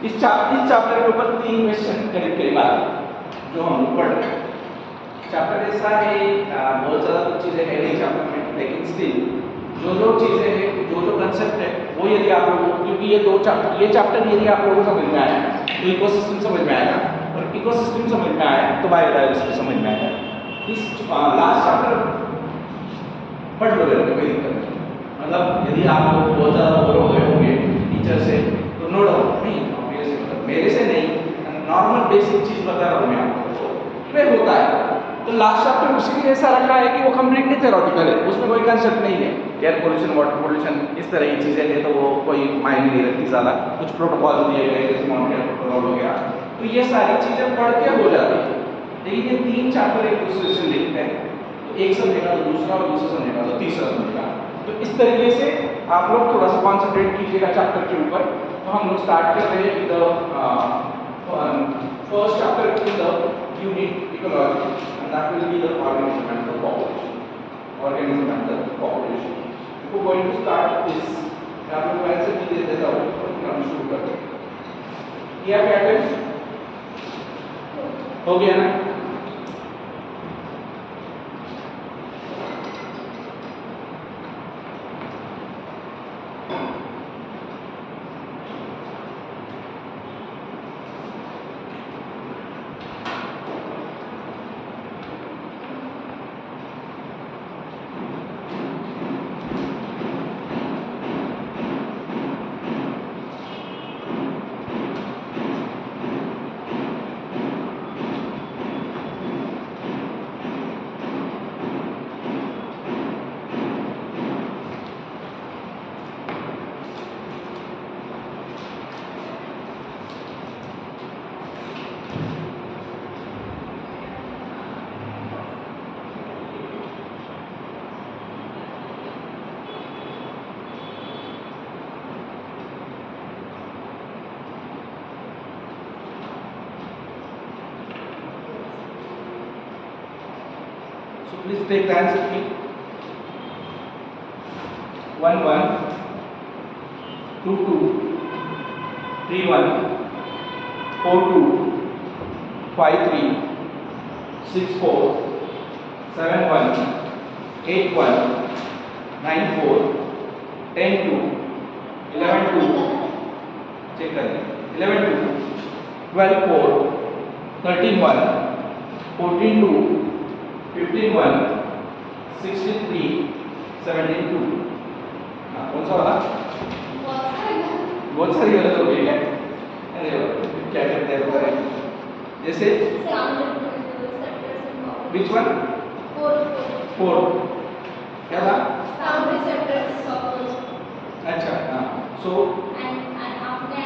इस चैप्टर के ऊपर 3 क्वेश्चन करीब करीब आते हैं जो हम लोग पढ़ रहे हैं। चैप्टर ऐसा है, बहुत ज़्यादा कुछ चीज़ें है नहीं चैप्टर में, लेकिन स्टिल जो चीज़ें हैं, जो कंसेप्ट है, वो यदि आप लोगों, क्योंकि ये चैप्टर यदि आप लोगों को समझ में आया तो इकोसिस्टम समझ में आएगा, और इकोसिस्टम समझ में आया तो बायोडायवर्सिटी समझ में आएगा। इस लास्ट चैप्टर पढ़ लो, कोई दिक्कत नहीं। मतलब यदि आप लोग बहुत ज़्यादा बोर हो गए होंगे टीचर से तो नो डाउट, नहीं ऑब्वियसली, मतलब मेरे से नहीं, नॉर्मल बेसिक चीज़ बता रहा हूँ मैं आपको, फिर होता है। तो लास्ट चैप्टर उसी ऐसा रखा है कि वो कंप्लीटली थ्योरेटिकल है, उसमें कोई कंसेप्ट नहीं है। एयर पोल्यूशन, वाटर पोल्यूशन, इस तरह की चीज़ें हैं तो वो कोई मायने नहीं रखती ज़्यादा। कुछ प्रोटोकॉल दिए गए जैसे माउंटेन प्रोटोकॉल हो गया, तो ये सारी चीज़ें पढ़ के हो जाती है। लेकिन ये 3 चैप्टर एक दूसरे से लिखते हैं, तो एक समझेगा तो दूसरा, और दूसरा समझेगा तो तीसरा समझेगा। तो इस तरीके से आप लोग थोड़ा सा कॉन्सेंट्रेट कीजिएगा चैप्टर के ऊपर। तो हम लोग स्टार्ट कर रहे हैं with first chapter in the unit ecology, and that will be the organism and the population. Organism and the population. If we are going to start this, आप लोग ऐसे भी दे देता हूँ और फिर हम शुरू करते हैं। किया पैटर्न हो गया ना? So please take the answer key. 1 1 2 2 3 1 4 2 5 3 6 4 7 1 8 1 9 4 10 2 11 2 check कर 11 2 12 4 13 1 14 2 15 1 63 17 2। कौन सा वाला? बहुत सारी गलत हो गई है। अरे क्या करते हैं बताएं? जैसे which one? 4 क्या था? Sound receptors psychology. अच्छा हाँ, so And आपने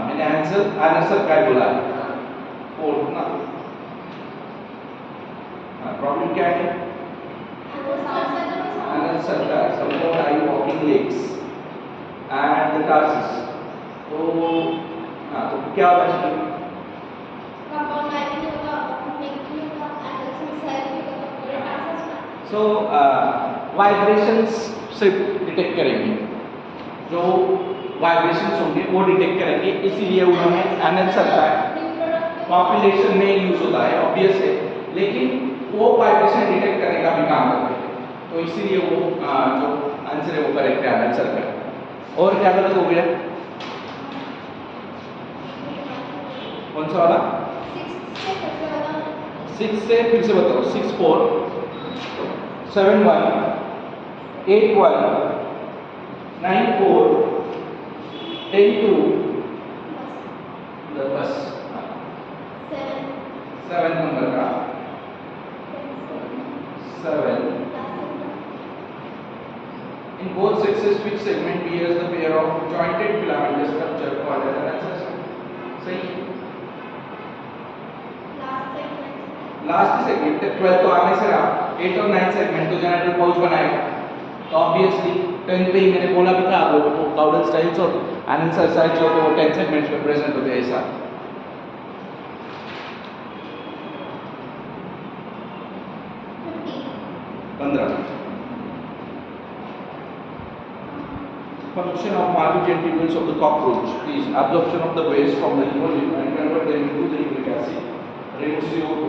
मैंने आंसर क्या बोला? 4 ना। प्रॉब्लम क्या है? Unanswered support eye walking legs and the tarsus. तो तो क्या होगा चाहिए? So वाइब्रेशंस सिर्फ डिटेक्ट करेंगे, जो वाइब्रेशंस होंगे वो डिटेक्ट करेंगे, इसीलिए उन्होंने आंसर का पॉपुलेशन में यूज होता है, ऑब्वियस है, लेकिन वो वाइब्रेशन डिटेक्ट करने का भी काम करते हैं, तो इसीलिए वो जो आंसर है वो करेक्ट है आंसर का। और क्या गलत हो गया? कौन सा वाला? 6 से फिर से बताओ। 6 4 7 1 8 1 9 4 10 2 बस 7 नंबर का 7 in both sexes which segment bears the pair of jointed filamental structure called as an ancestor. सही। लास्ट सेगमेंट तक 12 तो आने से रहा, 8 और 9 सेगमेंट तो जेनेटल पाउच बनाएगा, तो ऑब्वियसली 10 पे ही मैंने बोला भी था वो काउडल स्टाइल्स और आनंसर साइड्स होते वो 10 सेगमेंट्स में प्रेजेंट होते हैं ऐसा। function of Markov tubules of the cockroach is absorption of the waste from the hemolymph and convert them into the uric acid, remove CO2,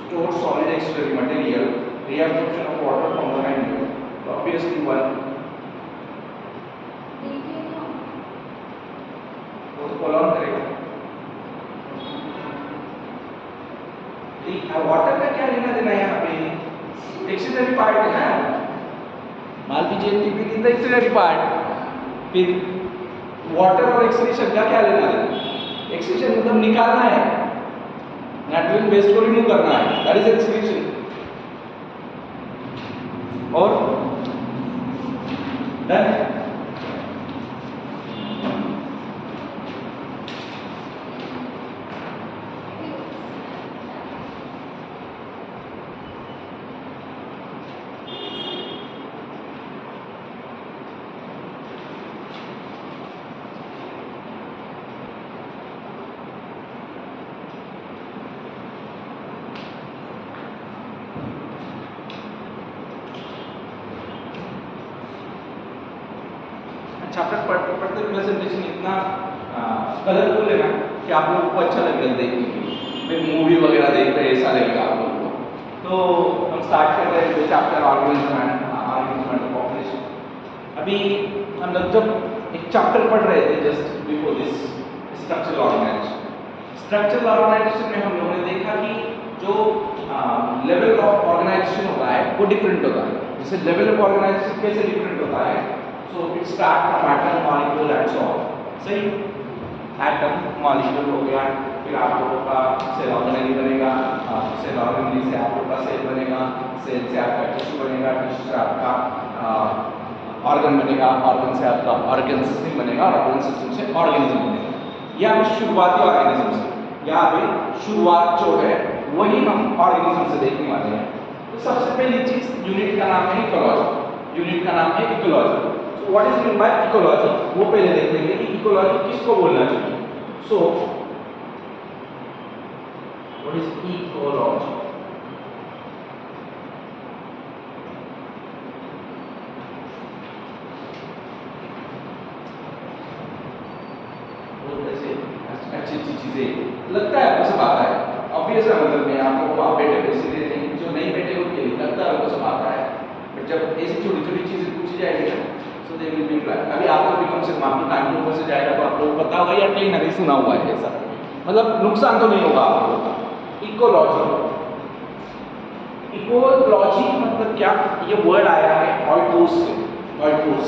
store solid extracellular material, reabsorption of water from the membrane. So obviously one वो तो column करेगा। Water का क्या लेना देना यहाँ पे? Axillary part है ना, Malpighian tubule in the axillary part. फिर वाटर और एक्सक्रीशन का क्या लेना देना? एक्सक्रीशन मतलब निकालना है, नाइट्रोजन वेस्ट को रिमूव करना है, दैट इज एक्सक्रीशन। और डन। चैप्टर पढ़ते पढ़ते प्रेजेंटेशन इतना कलरफुल है ना कि आप लोगों को अच्छा लगेगा देखने के लिए। फिर मूवी वगैरह देख रहे ऐसा लगेगा आप लोगों को। तो हम स्टार्ट कर रहे हैं चैप्टर ऑर्गेनिज्म एंड पॉपुलेशन। अभी हम लोग जब एक चैप्टर पढ़ रहे थे just before this, structural organization. Structural organization में हम लोगों ने देखा कि जो लेवल ऑफ ऑर्गेनाइजेशन होता है वो डिफरेंट होता है। जैसे लेवल ऑफ ऑर्गेनाइजेशन कैसे डिफरेंट होता है? So it start from atom, molecule and so on. सही, एटम मॉलिक्यूल हो गया, फिर आप लोगों का सेल ऑर्गेनेली बनेगा, सेल ऑर्गेनेली से आप लोगों का सेल बनेगा, सेल से आपका टिश्यू बनेगा, टिश्यू से आपका ऑर्गन बनेगा, ऑर्गन से आपका ऑर्गन सिस्टम बनेगा और ऑर्गन सिस्टम से ऑर्गेनिज्म बनेगा। यहाँ पे शुरुआती ऑर्गेनिज्म से, यहाँ पे शुरुआत जो है वही हम ऑर्गेनिज्म से देखने वाले हैं। तो सबसे पहली चीज यूनिट का नाम है इकोलॉजी। यूनिट का नाम है ecology. What is mean by ecology, वो पहले देख लेंगे कि इकोलॉजी किसको बोलना चाहिए। So what is ecology? बहुत ऐसे अच्छी अच्छी चीजें लगता है आपको सब आता है, ऑब्वियस है। मतलब मैं आप लोगों को आप बेटे को इसलिए नहीं, जो नहीं बेटे उनके लिए लगता है आपको सब आता है, बट जब ऐसी छोटी छोटी चीजें पूछी जाएगी ना तो दे विल बी ब्लैक। अभी आप लोग भी कम से कम आपके कान के ऊपर से जाएगा तो आप लोगों को पता होगा या कहीं ना कहीं सुना हुआ है ऐसा, मतलब नुकसान तो नहीं होगा आप लोगों का। इकोलॉजी, इकोलॉजी मतलब क्या? ये वर्ड आया है ऑइकोस से। ऑइकोस,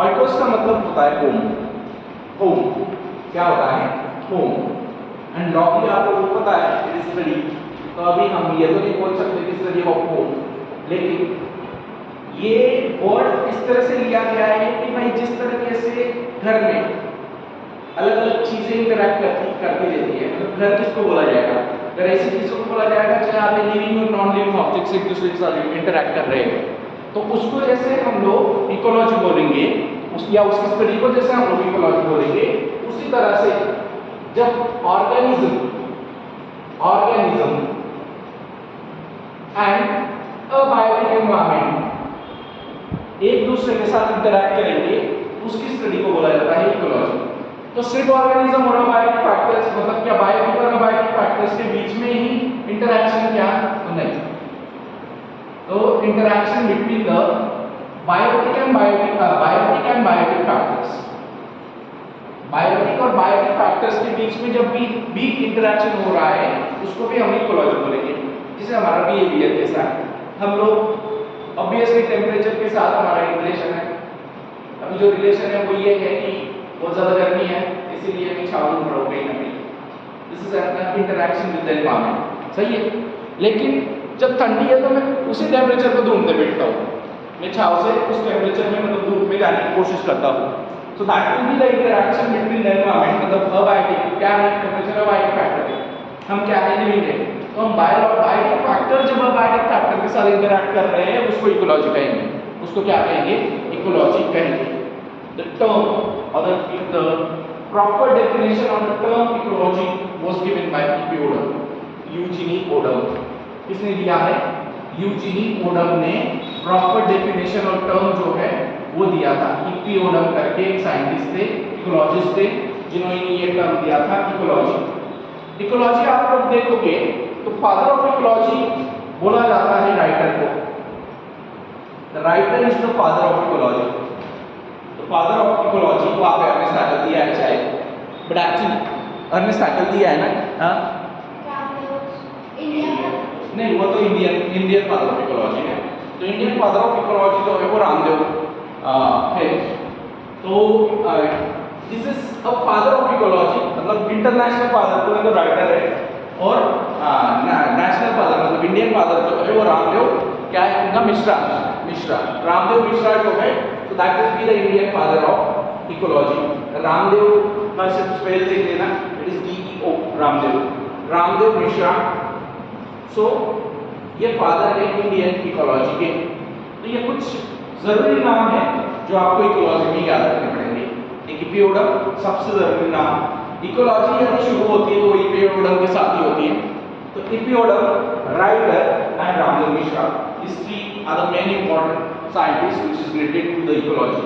ऑइकोस का मतलब होता है होम। होम क्या होता है? होम। एंड लॉजी आप लोगों को पता है इट इज स्टडी। तो अभी हम ये तो नहीं बोल सकते कि स्टडी ऑफ होम, लेकिन ये वर्ड इस तरह से लिया गया है कि भाई जिस तरीके से घर में अलग अलग चीजें इंटरैक्ट करती रहती है, मतलब घर किसको बोला जाएगा? घर ऐसी चीजों को बोला जाएगा जहाँ पे लिविंग और नॉन लिविंग ऑब्जेक्ट्स एक दूसरे के साथ इंटरैक्ट कर रहे हैं। तो उसको जैसे हम लोग इकोलॉजी बोलेंगे, या उसकी स्टडी को जैसे हम लोग इकोलॉजी बोलेंगे, उसी तरह से जब organism and abiotic environment एक दूसरे के साथ इंटरैक्ट करेंगे, उसकी स्टडी को बोला जाता है इकोलॉजी। तो सिर्फ ऑर्गेनिज्म और बायोटिक फैक्टर्स, मतलब क्या बायोटिक और बायोटिक फैक्टर्स के बीच में ही इंटरैक्शन क्या? तो नहीं। तो interaction between the biotic and biotic factors, biotic और बायोटिक फैक्टर्स के बीच में जब भी इंटरैक्शन हो रहा है उसको भी हम इकोलॉजी बोलेंगे। जैसे हमारा बिहेवियर कैसा है, हम लोग ऑब्वियसली टेम्परेचर के साथ हमारा एक रिलेशन है। अभी जो रिलेशन है वो ये है कि बहुत ज़्यादा गर्मी है इसीलिए मैं छाव में रह गई नहीं। This is an interaction with the environment, सही है। लेकिन जब ठंडी है तो मैं उसी टेम्परेचर को ढूंढते बैठता हूँ, मैं छाव से उस टेम्परेचर में मतलब धूप में जाने की कोशिश करता हूँ। सो that will be the interaction between the environment, मतलब अबायोटिक क्या है? टेम्परेचर अबायोटिक फैक्टर है, हम क्या है? लिविंग है। तो हम बायोटिक फैक्टर जब अबायोटिक फैक्टर के साथ इंटरैक्ट कर रहे हैं उसको इकोलॉजी कहेंगे। उसको क्या कहेंगे? इकोलॉजी कहेंगे। द टर्म और the proper definition of the term ecology was given by P P Odum, Eugene Odum. किसने दिया है? यूजीनी ओडम ने प्रॉपर डेफिनेशन और टर्म जो है वो दिया था। इक्वियोडम करके एक साइंटिस्ट थे, इकोलॉजिस्ट थे, जिन्होंने ये टर्म दिया था इकोलॉजी। इकोलॉजी आप लोग देखोगे तो फादर ऑफ इकोलॉजी बोला जाता है राइटर को। The writer is the father of ecology. तो फादर ऑफ इकोलॉजी को आप अर्नेस्ट दिया है शायद, बट एक्चुअली अर्नेस्ट दिया है ना? हाँ इंडिया नहीं, वो तो इंडियन फादर ऑफ इकोलॉजी है। तो इंडियन फादर ऑफ इकोलॉजी जो है वो रामदेव है। तो this is a father of ecology, मतलब इंटरनेशनल फादर तो राइटर है, और नेशनल फादर मतलब इंडियन फादर जो है वो रामदेव क्या है उनका मिश्रा रामदेव मिश्रा जो है, तो that will be the Indian father of ecology. Ramdeo का सिर्फ स्पेल देख लेना, it is DEO Ramdeo Mishra. So ये फादर है इंडियन इकोलॉजी के। तो ये कुछ जरूरी नाम है जो आपको इकोलॉजी में याद रखने पड़ेंगे। एक इक्वियोडम सबसे जरूरी नाम। इकोलॉजी यदि शुरू होती है तो वो इक्वियोडम के साथ ही होती है। तो इक्वियोडम, writer and Ramdeo Mishra, these three are the main important scientists which is related to the ecology।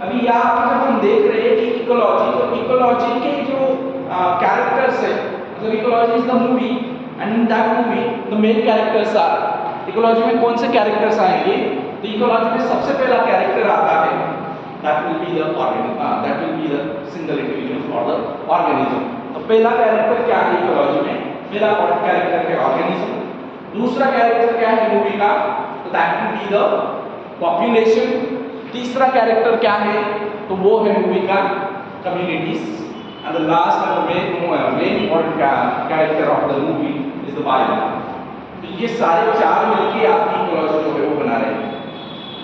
अभी यहाँ पर जब हम देख रहे हैं कि इकोलॉजी, तो इकोलॉजी के जो कैरेक्टर्स है, मतलब ecology is the movie and in that movie the main characters are. Ecology में कौन से कैरेक्टर्स आएंगे? तो इकोलॉजी में सबसे पहला कैरेक्टर आता है that will be the single individual or the organism। तो पहला कैरेक्टर क्या है इकोलॉजी में? पहला कैरेक्टर है ऑर्गेनिज्म। दूसरा कैरेक्टर क्या है मूवी का? तो that will be the population। तीसरा कैरेक्टर क्या है? तो वो है मूवी का communities। and the last and the main important character of the movie is the bio। तो ये सारे चार मिलके आपकी इकोलॉजी जो है वो बना रहे हैं।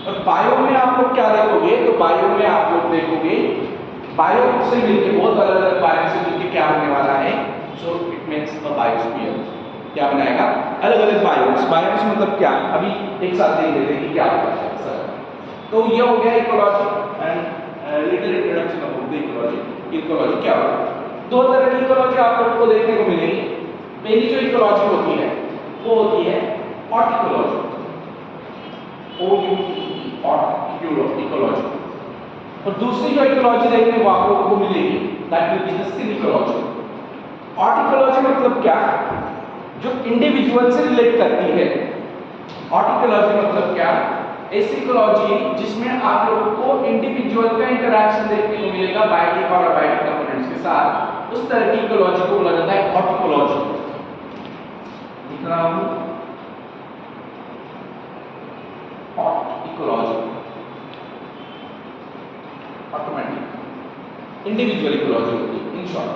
और बायो में आप लोग क्या देखोगे? तो बायो में आप लोग देखोगे बायो से मिलके बहुत अलग अलग बायो से मिलके क्या होने वाला है? So it makes a biosphere. क्या बनाएगा? अलग अलग बायोस। बायोस मतलब क्या? अभी एक साथ देख लेते हैं कि क्या होता है सर। तो ये हो गया ecology and little introduction of the ecology. Ecology क्या होता है? दो तरह की इकोलॉजी आप लोगों को देखने को मिलेगी। पहली जो इकोलॉजी होती है वो होती है हॉर्टिकोलॉजी, इकोलॉजी। और दूसरी जो इकोलॉजी देखने को आप लोगों को मिलेगी दैट विल बी द सिनिकोलॉजी। हॉर्टिकोलॉजी मतलब क्या? जो इंडिविजुअल से रिलेट करती है। हॉर्टिकोलॉजी मतलब क्या? ऐसी इकोलॉजी जिसमें आप लोगों को इंडिविजुअल का इंटरैक्शन देखने को मिलेगा बायोटिक और अबायोटिक कंपोनेंट्स के साथ, उस तरह की इकोलॉजी को बोला जाता है हॉर्टिकोलॉजी। लिख रहा हूं हॉर्टिकोलॉजी, ऑटोमेटिक इंडिविजुअल इकोलॉजी होती है। इन शॉर्ट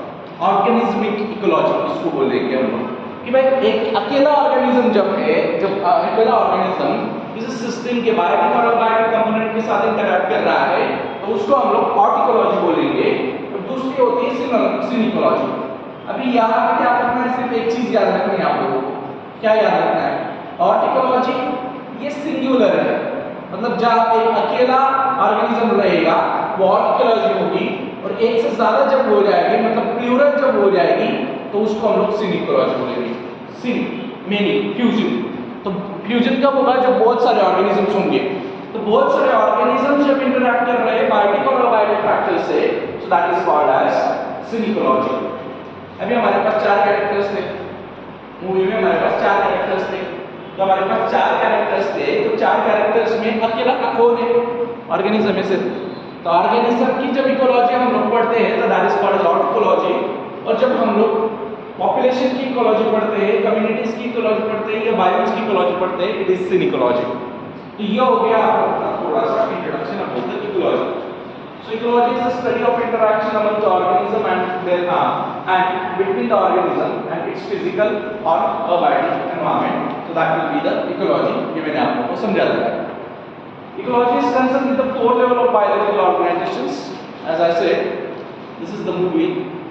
ऑर्गेनिज्मिक इकोलॉजी इसको बोलेंगे हम लोग कि भाई एक अकेला ऑर्गेनिज्म जब है, जब अकेला ऑर्गेनिज्म किसी सिस्टम के बायोटिक और अबायोटिक कंपोनेंट के साथ इंटरैक्ट कर रहा है तो उसको हम लोग हॉर्टिकोलॉजी बोलेंगे। और दूसरी होती है सिनिकोलॉजी। अभी यहाँ पे क्या करना है? सिर्फ एक चीज याद रखनी है आप लोगों को। क्या याद रखना है? हॉर्टिकोलॉजी ये सिंगुलर है, मतलब जहाँ एक अकेला ऑर्गेनिज्म रहेगा वो हॉर्टिकोलॉजी होगी, और एक से ज्यादा जब हो जाएगी मतलब प्लूरल जब हो जाएगी तो उसको हम लोग सिनिकोलॉजी बोलेंगे। सिन मेनी फ्यूजन। तो फ्यूजन कब होगा? जब बहुत सारे ऑर्गेनिजम्स होंगे। तो बहुत सारे ऑर्गेनिजम्स जब इंटरैक्ट कर रहे हैं बायोटिक और अबायोटिक फैक्टर से, so that is called as synecology. अभी हमारे पास चार कैरेक्टर्स थे मूवी में, हमारे पास चार कैरेक्टर्स थे। तो हमारे पास चार कैरेक्टर्स थे, तो चार कैरेक्टर्स में अकेला कौन है? ऑर्गेनिज्म में से। तो ऑर्गेनिज्म की जब इकोलॉजी हम लोग पढ़ते हैं तो दैट इज कॉल्ड हॉर्टिकोलॉजी। और जब हम लोग पॉपुलेशन की इकोलॉजी पढ़ते हैं, कम्युनिटीज की इकोलॉजी पढ़ते हैं या बायोस की इकोलॉजी पढ़ते हैं, इट इज सिनिकोलॉजी। तो ये हो गया आपका थोड़ा सा introduction of the ecology. So ecology is the study of interaction among the organism and their and between the organism and its physical और abiotic environment. So that will be the ecology। ये मैंने आप लोगों को समझा दिया। Ecology is concerned with the four level of biological organizations। As I said, this is the movie,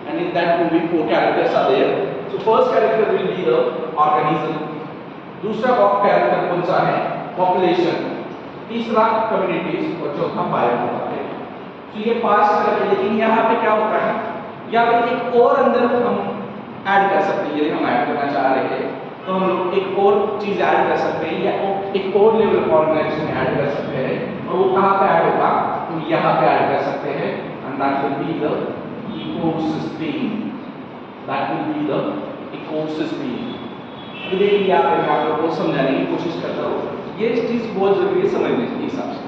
and in that movie four characters are there। So first character will be the organism। दूसरा character कौन सा है? Population। तीसरा communities और चौथा bio होता है। तो ये पांच तरह के, लेकिन यहाँ पे क्या होता है? यहाँ पे एक और अंदर हम ऐड कर सकते हैं, यदि हम ऐड करना चाह रहे हैं तो हम लोग एक और चीज़ ऐड कर सकते हैं या एक और लेवल ऑर्गेनाइजेशन ऐड कर सकते हैं, और वो कहाँ पे ऐड होगा, तो यहाँ पे ऐड कर सकते हैं, and that will be the ecosystem, that will be the ecosystem. अभी देखिए यहाँ पे मैं आप लोगों को समझाने की कोशिश करता हूँ, ये चीज़ बहुत जरूरी है समझने के हिसाब से।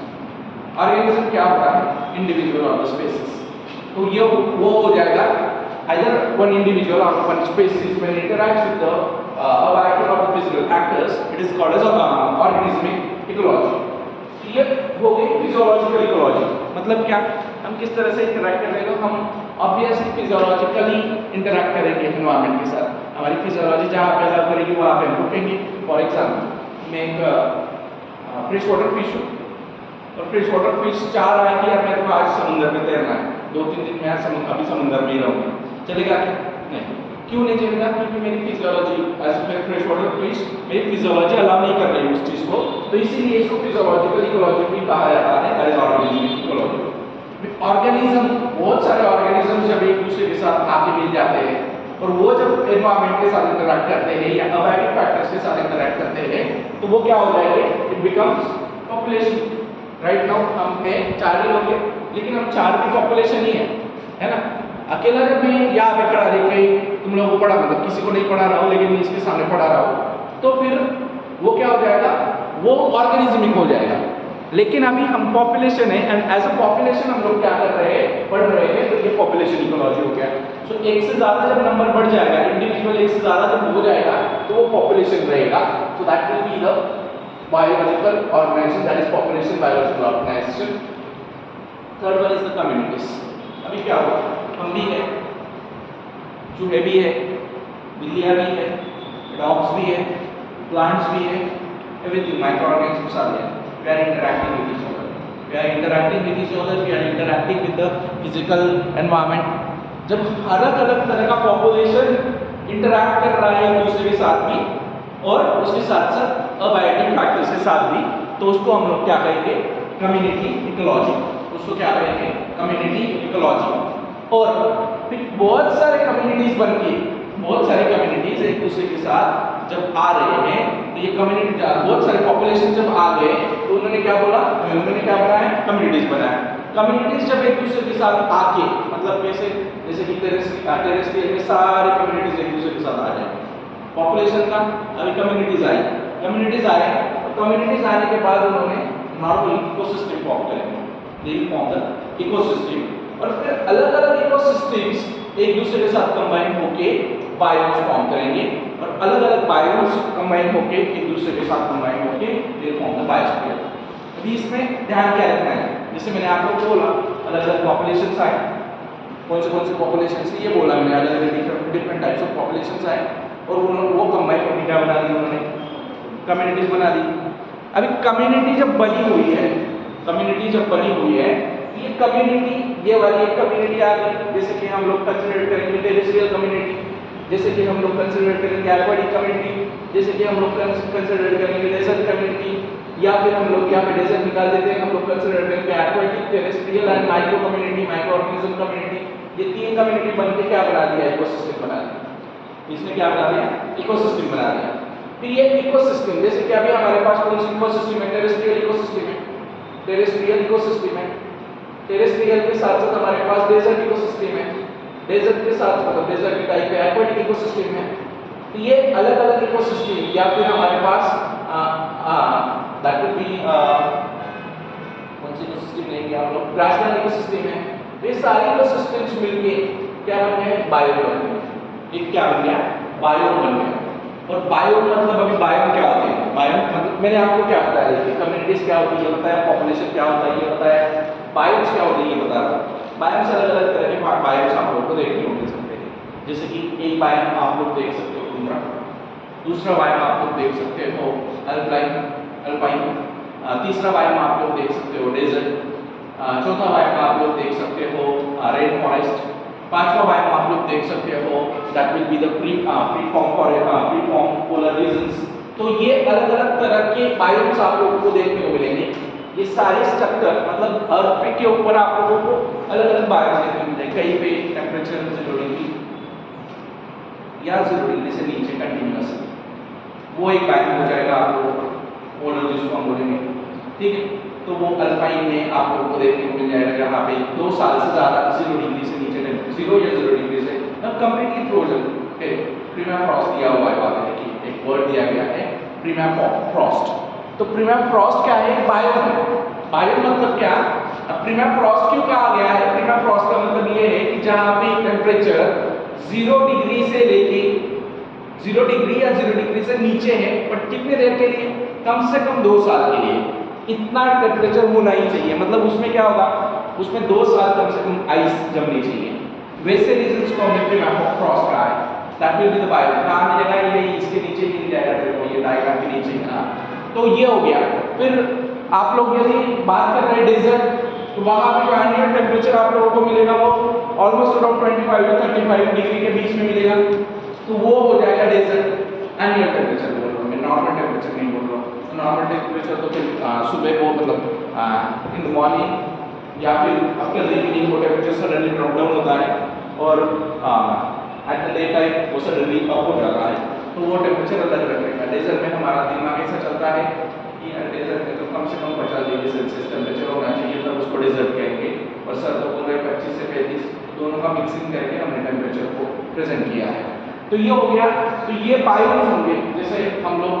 ऑर्गेनिज्म क्या होता है, इंडिविजुअल ऑफ द स्पेसीज, तो ये वो हो जाएगा either one individual or one species when it interacts with the a variety of physical actors, it is called as organismic ecology। ये हो गई फिजियोलॉजिकल इकोलॉजी, मतलब क्या, हम किस तरह से इंटरैक्ट कर रहे हैं, हम ऑब्वियसली फिजियोलॉजिकली इंटरैक्ट करेंगे एनवायरनमेंट के साथ, हमारी फिजियोलॉजी जहाँ पे अलाउ करेगी वहाँ पे हम रुकेंगे। फॉर एग्जाम्पल मैं एक फ्रेश वाटर फिश हूँ, और फ्रेश वाटर फिश चाह रहा है कि यार मेरे को आज समुद्र में तैरना है, 2-3 दिन में अभी समुद्र में ही रहूँगा, चलेगा क्या? नहीं। क्यों नहीं चलेगा? क्योंकि मेरी physiology as a fresh water fish, मेरी फिजियोलॉजी अलाउ नहीं कर रही उस चीज़ को, तो इसीलिए इसको फिजियोलॉजिकल इकोलॉजी भी कहा जाता है, that is organismic ecology. Organism, बहुत सारे ऑर्गेनिज्म जब एक दूसरे के साथ आके मिल जाते हैं और वो जब एनवायरनमेंट के साथ इंटरैक्ट करते हैं या अबाइडिंग फैक्टर्स के साथ इंटरैक्ट करते हैं, तो वो क्या हो जाएंगे, it becomes population. Right now हम हैं 4 ही लोग हैं, लेकिन हम 4 की पॉपुलेशन ही है ना। अकेला जब मैं यहाँ पे खड़ा देखे तुम लोगों को पढ़ा, मतलब किसी को नहीं पढ़ा रहा हूँ लेकिन इसके सामने पढ़ा रहा हूँ, तो फिर वो क्या हो जाएगा, वो ऑर्गेनिज्मिक हो जाएगा। लेकिन अभी हम पॉपुलेशन है, एंड एज अ पॉपुलेशन हम लोग क्या कर रहे हैं, पढ़ रहे हैं, तो ये पॉपुलेशन इकोलॉजी हो गया। सो एक से ज़्यादा जब नंबर बढ़ जाएगा, इंडिविजुअल एक से ज़्यादा जब हो जाएगा, तो वो पॉपुलेशन रहेगा। सो that will be the biological organization, that is population biological organization। Third one is the communities. अभी क्या हुआ, हम भी है, चूहे भी है, बिल्लियाँ भी है, डॉग्स भी है, प्लांट्स भी है, everything microorganisms are there. We are interacting with each other, we are interacting with each other, we are interacting with the physical environment. जब अलग अलग तरह का पॉपुलेशन इंटरैक्ट कर रहा है एक दूसरे के साथ भी, और उसके साथ साथ अबाइडिंग फैक्टर्स के साथ भी, तो उसको हम लोग क्या कहेंगे, कम्युनिटी इकोलॉजी। उसको क्या कहेंगे, कम्युनिटी इकोलॉजी। और फिर बहुत सारे कम्युनिटीज बनके, बहुत सारे कम्युनिटीज एक दूसरे के साथ जब आ रहे हैं, तो ये कम्युनिटी, बहुत सारे पॉपुलेशन जब आ गए, तो उन्होंने क्या बोला, उन्होंने क्या बनाया, कम्युनिटीज बनाया। कम्युनिटीज जब एक दूसरे के साथ आके, मतलब कैसे, जैसे कि टेरेस्ट्रियल में सारे कम्युनिटीज एक दूसरे के साथ आ जाए, पॉपुलेशन का अभी कम्युनिटीज आए, कम्युनिटीज आने के बाद उन्होंने नॉर्मल इकोसिस्टम फॉर्म करेंगे, they will form the ecosystem, और फिर अलग अलग इकोसिस्टम्स एक दूसरे के साथ कंबाइन होके बायोम्स फॉर्म करेंगे, और अलग अलग बायोम्स कंबाइन होके एक दूसरे के साथ कंबाइन होके they will form the biosphere. अभी इसमें ध्यान क्या रखना है, जैसे मैंने आप लोगों को बोला अलग अलग पॉपुलेशंस आए, कौन से पॉपुलेशन से, ये बोला मैंने, अलग अलग डिफरेंट टाइप्स ऑफ पॉपुलेशंस आए, और उन्होंने वो कंबाइन करके क्या बना दी, उन्होंने कम्युनिटीज बना दी। अभी कम्युनिटी जब बनी हुई है, ये कम्युनिटी, ये वाली एक कम्युनिटी आ गई, जैसे कि हम लोग कंसिडर करेंगे टेरेस्ट्रियल कम्युनिटी, जैसे कि हम लोग कंसिडर करेंगे एक्वाटिक कम्युनिटी, जैसे कि हम लोग कंसिडर करेंगे डेजर्ट कम्युनिटी, या फिर हम लोग यहाँ पे डेजर्ट निकाल देते हैं, हम लोग कंसिडर करेंगे aquatic, terrestrial and micro community, micro organism community. ये 3 कम्युनिटी बनके क्या बना दिया, इकोसिस्टम बना दिया। इसने क्या बना दिया, इकोसिस्टम बना दिया। फिर ये इकोसिस्टम, जैसे कि अभी हमारे पास कौन सी इकोसिस्टम है, टेरेस्ट्रियल इकोसिस्टम है, टेरेस्ट्रियल इकोसिस्टम है, टेरेस्ट्रियल के साथ साथ हमारे पास डेजर्ट इकोसिस्टम है, डेजर्ट के साथ मतलब डेजर्ट के टाइप पे एक्वाटिक इकोसिस्टम है। तो ये अलग अलग इकोसिस्टम, या फिर हमारे पास दैट विल बी कौन सी इकोसिस्टम लेंगे आप लोग, ग्रासलैंड इकोसिस्टम है। ये सारे इकोसिस्टम्स मिलके क्या बन गए, बायोम बन गए। एक क्या बन गया, बायोम बन गया। और बायोम मतलब, अभी बायोम क्या होते हैं, बायोम मतलब मैंने आपको क्या बताया, देखिए कम्युनिटीज क्या होती है ये बताया, पॉपुलेशन क्या होता है ये बताया, बायोम्स क्या होते हैं ये बता रहा हूँ। बायोम्स अलग अलग तरह के बायोम्स आप लोग को देखने को मिल सकते हैं, जैसे कि एक बायोम आप लोग देख सकते हो टुंड्रा, दूसरा बायोम आप लोग देख सकते हो अल्पाइन, तीसरा बायोम आप लोग देख सकते हो डेजर्ट, चौथा बायोम आप लोग देख सकते हो रेन फॉरेस्ट, पांचवा बायोम आप लोग देख सकते हो that will be the pre form polar regions. तो ये अलग अलग तरह के बायोम्स आप लोगों को देखने को मिलेंगे। ये सारे स्ट्रक्चर मतलब अर्थ पे के ऊपर आप लोगों को अलग अलग बायोम्स देखने को मिलेंगे, कहीं पे टेम्परेचर से जुड़ेगी या जरूरी जैसे नीचे कंटिन्यूअस, वो एक बाइम हो जाएगा आप लोगों का पोलर जिसको हम बोलेंगे, ठीक है। तो वो अल्पाइन में आप लोगों को देखने को मिल जाएगा जहाँ पे 2 साल से ज़्यादा 0 डिग्री से नीचे 0 या 0 डिग्री से कंप्लीटली फ्रोजन है। प्रीमेफ्रॉस्ट दिया हुआ है, बात है कि एक वर्ड दिया गया है प्रीमेफ्रॉस्ट। तो प्रीमेफ्रॉस्ट क्या है? बायो है। बायो मतलब क्या? अब प्रीमेफ्रॉस्ट क्यों कहा गया है? प्रीमेफ्रॉस्ट का मतलब ये है कि जहाँ पे टेम्परेचर 0 डिग्री से लेके 0 डिग्री या 0 डिग्री से नीचे है, बट कितने देर के लिए? कम से कम 2 साल के लिए इतना टेम्परेचर होना ही चाहिए। मतलब उसमें क्या होगा? उसमें 2 साल कम से कम आइस जमनी चाहिए। वैसे रीजंस को हमने प्रीमेफ्रॉस्ट कहा है। That will be the bio. कहाँ मिलेगा? ये इसके नीचे ही मिल जाएगा तेरे को, ये डायग्राम के नीचे। हाँ, तो ये हो गया। फिर आप लोग यदि बात कर रहे हैं डेजर्ट, तो वहाँ पे जो एम्बिएंट टेम्परेचर आप लोगों को मिलेगा वो ऑलमोस्ट अराउंड 25 to 35 डिग्री के बीच में मिलेगा। तो वो हो जाएगा डेजर्ट एम्बिएंट टेम्परेचर बोल रहा हूँ मैं, नॉर्मल टेम्परेचर नहीं बोल रहा हूँ। तो नॉर्मल टेम्परेचर तो फिर सुबह वो मतलब इन द मॉर्निंग या फिर आफ्टर द इवनिंग वो टेम्परेचर सडनली ड्रॉप डाउन होता है और एट द डे टाइम वो सडनली अप हो जाता है। तो वो टेम्परेचर अलग रखेगा। डेजर्ट में हमारा दिमाग ऐसा चलता है कि डेजर्ट में तो कम से कम 50 डिग्री सेल्सियस टेम्परेचर होना चाहिए, तब उसको डेजर्ट कहेंगे। और सर तो बोल रहे 25 से 35, दोनों का मिक्सिंग करके हमने टेम्परेचर को प्रेजेंट किया है। तो ये हो गया। तो ये बायोम्स होंगे। जैसे हम लोग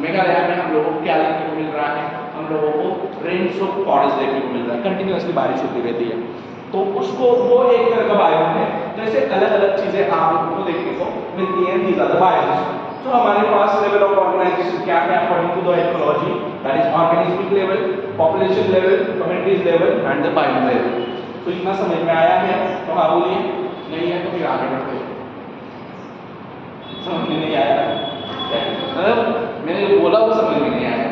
मेघालय में हम लोगों को क्या देखने को मिल रहा है? हम लोगों को रेंज ऑफ फॉरेस्ट देखने को मिल रहा है, कंटिन्यूअसली बारिश होती रहती है। तो उसको वो एक तरह का बायोम है। तो ऐसे अलग अलग चीजें आप लोगों को देखने को मिलती हैं। These are the biomes. तो हमारे पास लेवल ऑफ ऑर्गेनाइजेशन क्या है according to the ecology? That is organismic level, population level, communities level and the biome level. तो इतना समझ में आया है? तो हाँ बोलिए, नहीं है तो फिर आगे बढ़ते हैं। समझ में नहीं आया? मैंने बोला वो समझ में नहीं आया।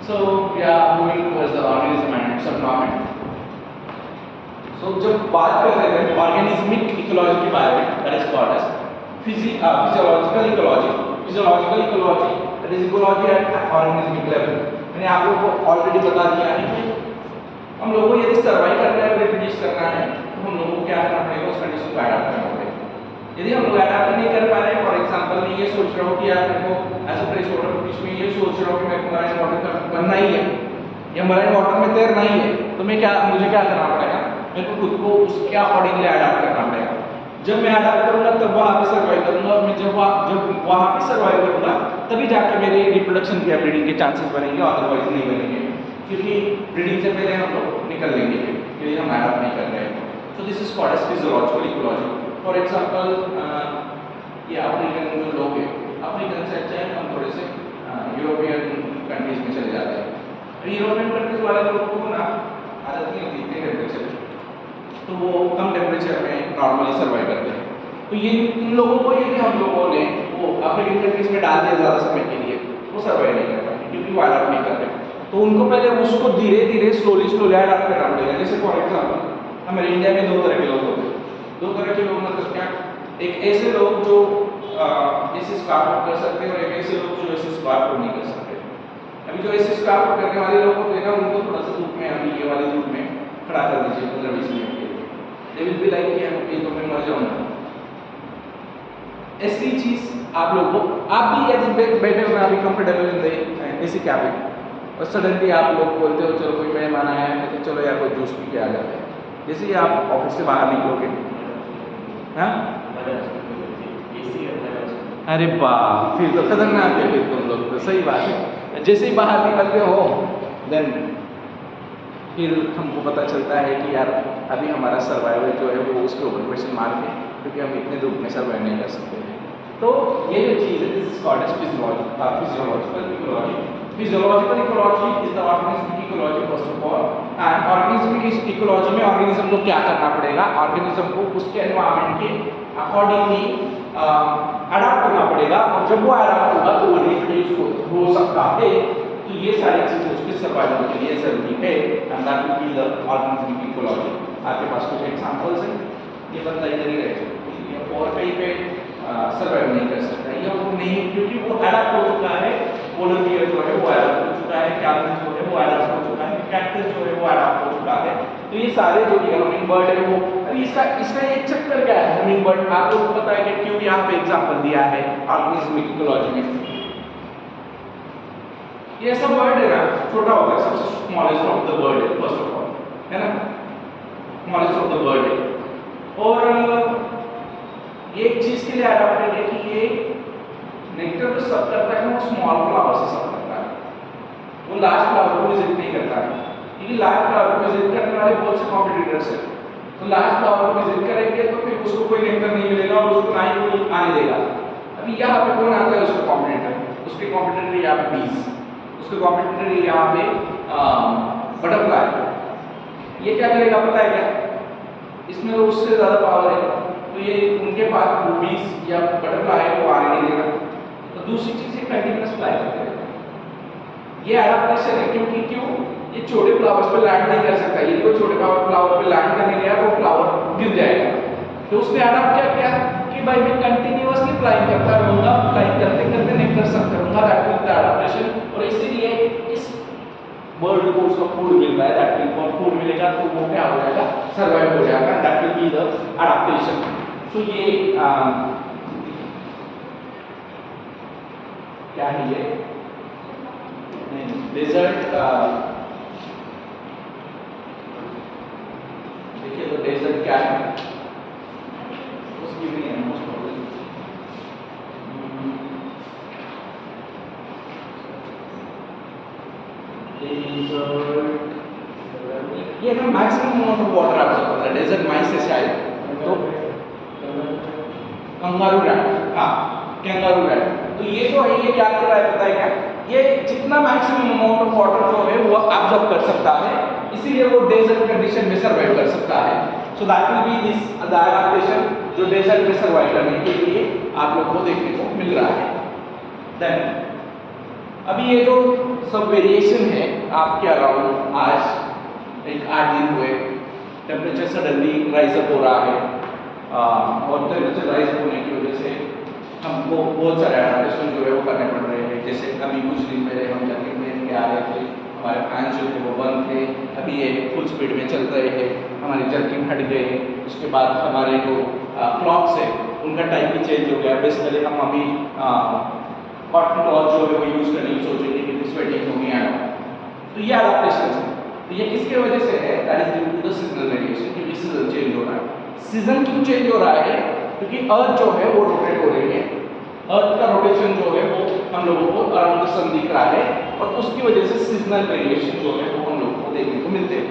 So we are moving towards the organism and its environment. So जब बात कर रहे हैं ऑर्गेनिज्मिक इकोलॉजी के बारे में, that is called as physiological ecology. Physiological ecology, that is ecology at organismic level. मैंने आप लोगों को ऑलरेडी बता दिया है कि हम लोगों को यदि सर्वाइव करना है, रिप्रोड्यूस करना है, तो हम लोगों को क्या करना पड़ेगा? उस कंडीशन को अडॉप्ट करना पड़ेगा। यदि हम लोग अडॉप्ट नहीं कर पा रहे हैं, फॉर एग्जांपल मैं ये सोच रहा हूँ कि यार मेरे को as a fresh water fish में ये सोच रहा हूँ कि मेरे को मरीन वाटर में बनना ही है या मरीन वाटर में तैरना ही है, तो मुझे क्या करना पड़ेगा? मेरे को खुद को उसके अकॉर्डिंगली अडॉप्ट करना पड़ेगा। जब मैं अडॉप्ट करूँगा तब वहाँ पे सर्वाइव करूँगा, और मैं जब वहाँ पे सर्वाइव करूँगा तभी जाकर मेरे रिप्रोडक्शन के ब्रीडिंग के चांसेस बनेंगे, अदरवाइज नहीं बनेंगे, क्योंकि ब्रीडिंग से पहले हम लोग निकल लेंगे यदि हम अडॉप्ट नहीं कर रहे हैं। So this is called as physiological ecology. For example ये अफ्रीकन जो लोग हैं, अफ्रीकन से अच्छा है हम थोड़े से यूरोपियन कंट्रीज में चले जाते हैं। यूरोपियन कंट्रीज वाले लोगों को ना आदत नहीं होती इतने टेम्परेचर, तो वो कम टेम्परेचर में नॉर्मली सर्वाइव करते हैं। तो ये इन लोगों को यदि हम लोगों ने वो अफ्रीकन कंट्रीज में डाल दिया ज़्यादा समय के लिए, वो सर्वाइव नहीं कर पाएंगे क्योंकि वो अडॉप्ट नहीं करते। तो उनको पहले उसको धीरे धीरे स्लोली अडॉप्ट करना पड़ेगा। जैसे फॉर एग्जाम्पल हमारे इंडिया में 2 तरह के लोग होते हैं। 2 तरह के लोग मतलब क्या? एक ऐसे लोग जो ऐसे स्कार्फ आउट कर सकते हैं और एक ऐसे लोग जो ऐसे स्कार्फ आउट नहीं कर सकते। अभी जो ऐसे स्कार्फ आउट करने वाले लोग होते हैं ना, उनको थोड़ा सा धूप में, अभी ये वाली धूप में खड़ा कर दीजिए 15-20 मिनट के लिए। दे विल बी लाइक कि तो मैं मर जाऊंगा। ऐसी चीज आप लोग को, आप भी यदि बैठे हो अभी कंफर्टेबल इन एसी कैबिन और सडनली आप लोग बोलते हो चलो कोई मेहमान आया है तो चलो यार कोई जूस पी के आ जाते हैं। जैसे ही आप ऑफिस से बाहर निकलोगे, हाँ अरे वाह, फिर तो खतरनाक है, फिर तुम लोग तो सही बात है। जैसे ही बाहर निकलते हो देन फिर हमको पता चलता है कि यार अभी हमारा सर्वाइवल जो है वो उसके ऊपर क्वेश्चन मार्क है, क्योंकि हम इतने धूप में सर्वाइव नहीं कर सकते हैं। तो ये जो चीज़ है this is called as physiological ecology. Physiological ecology is the organismic ecology first of all. And organismic ecology में ऑर्गेनिज्म को क्या करना पड़ेगा? ऑर्गेनिज्म को उसके एनवायरनमेंट के अकॉर्डिंगली अडॉप्ट करना पड़ेगा, और जब वो अडॉप्ट होगा तो वो रिप्रोड्यूस हो सकता है। तो ये सारी चीज़ें उसके सर्वाइवल के लिए जरूरी है, and that will be the organismic ecology. आपके पास कुछ एग्जांपल्स हैं। ये बंदा इधर ही रह सकता है और कहीं पे सर्वाइव नहीं कर सकता, या वो नहीं, क्योंकि वो अडॉप्ट हो चुका है। पोलर बियर जो है वो अडॉप्ट हो चुका है, कैमल जो है वो अडॉप्ट हो चुका है, कैक्टस जो है वो अडॉप्ट हो चुका है। तो ये सारे जो भी हमिंग बर्ड है वो, अभी इसका एक चक्कर क्या है हमिंग बर्ड, आप लोगों को पता है कि क्यों यहाँ पे एग्जाम्पल दिया है ऑर्गेनिज्मिक इकोलॉजी में। ये ऐसा बर्ड है ना, छोटा होता है, सबसे स्मॉलेस्ट ऑफ द बर्ड है फर्स्ट ऑफ ऑल, है ना, स्मॉलेस्ट ऑफ द बर्ड है। और ये एक चीज के लिए अडैप्टेड है कि ये नेक्टर जो सब करता है वो स्मॉल फ्लावर से सब करता है, वो लार्ज फ्लावर को विजिट नहीं करता है, क्योंकि लार्ज फ्लावर को विजिट करने वाले बहुत से कॉम्पिटिटर्स हैं। तो लार्ज फ्लावर को विजिट करेंगे तो फिर उसको कोई नेक्टर नहीं मिलेगा और उसको ना ही कोई आने देगा। अभी यहाँ पे कौन आता है उसका कॉम्पिटिटर, उसके कॉम्पिटिटर यहाँ पे बीज, उसके कॉम्पिटिटर यहाँ पे बटरफ्लाई। ये क्या करेगा पता है क्या, इसमें उससे ज़्यादा पावर है, तो ये उनके पास बीज या बटरफ्लाई को आने नहीं देगा। तो दूसरी चीज़ ये कंटिन्यूअस फ्लाई करते हैं, ये एडाप्टेशन है, क्योंकि क्यों, ये छोटे फ्लावर्स पे लैंड नहीं कर सकता, यदि वो छोटे फ्लावर पे लैंड करने गया तो फ्लावर गिर जाएगा। तो उसने अडैप्ट क्या कि भाई मैं कंटिन्यूअसली फ्लाइंग करता रहूँगा, फ्लाइंग करते करते नेक्टर सब करूँगा, दैट मींस द एडाप्टेशन। और इसीलिए इस बर्ड को उसका फूड मिल रहा है, दैट मींस और फूड मिलेगा तो वो क्या हो जाएगा, सर्वाइव हो जाएगा, that will be the adaptation. तो ये क्या है, ये डेजर्ट, देखिए तो डेजर्ट क्या है, उसकी भी नहीं है मोस्ट प्रॉब्लम। ये ना मैक्सिमम अमाउंट ऑफ वाटर आपको पता है, डेजर्ट माइस है शायद, तो कंगारू रैट, हाँ कंगारू रैट। तो ये जो है ये क्या कर रहा है पता है क्या, ये जितना मैक्सिमम अमाउंट ऑफ वाटर जो है वो एब्जॉर्ब कर सकता है, इसीलिए वो डेजर्ट कंडीशन में सर्वाइव कर सकता है। सो that will B this the adaptation जो डेजर्ट में सर्वाइव करने के लिए आप लोगों को देखने को मिल रहा है। देन अभी ये जो सब वेरिएशन है आपके अराउंड, आज एक 8 दिन हुए, टेम्परेचर सडनली राइज अप हो रहा है, और टेम्परेचर राइज होने की वजह से हमको बहुत सारे एडाप्टेशन जो है वो करने पड़ रहे हैं। जैसे अभी कुछ दिन पहले हम जर्किन पहन के आ रहे थे, हमारे फैंस जो थे वो बंद थे, अभी ये फुल स्पीड में चल रहे हैं, हमारे जर्किन हट गए। उसके बाद हमारे जो क्लॉथ्स है उनका टाइप भी चेंज हो गया। बेसिकली हम अभी कॉटन क्लॉथ जो है वो यूज़ करने की सोचेंगे क्योंकि स्वेटिंग हो गया है। तो ये एडाप्टेशन है, तो ये किसके वजह से है, that is due to the seasonal variation, क्योंकि सीजन चेंज हो रहा है। सीजन क्यों चेंज हो रहा है, क्योंकि अर्थ जो है वो रोटेट हो रही है, अर्थ का रोटेशन जो है वो हम लोगों को अराउंड द सन दिख रहा है, और उसकी वजह से सीजनल वेरिएशन जो है वो हम लोगों को देखने को मिलते हैं।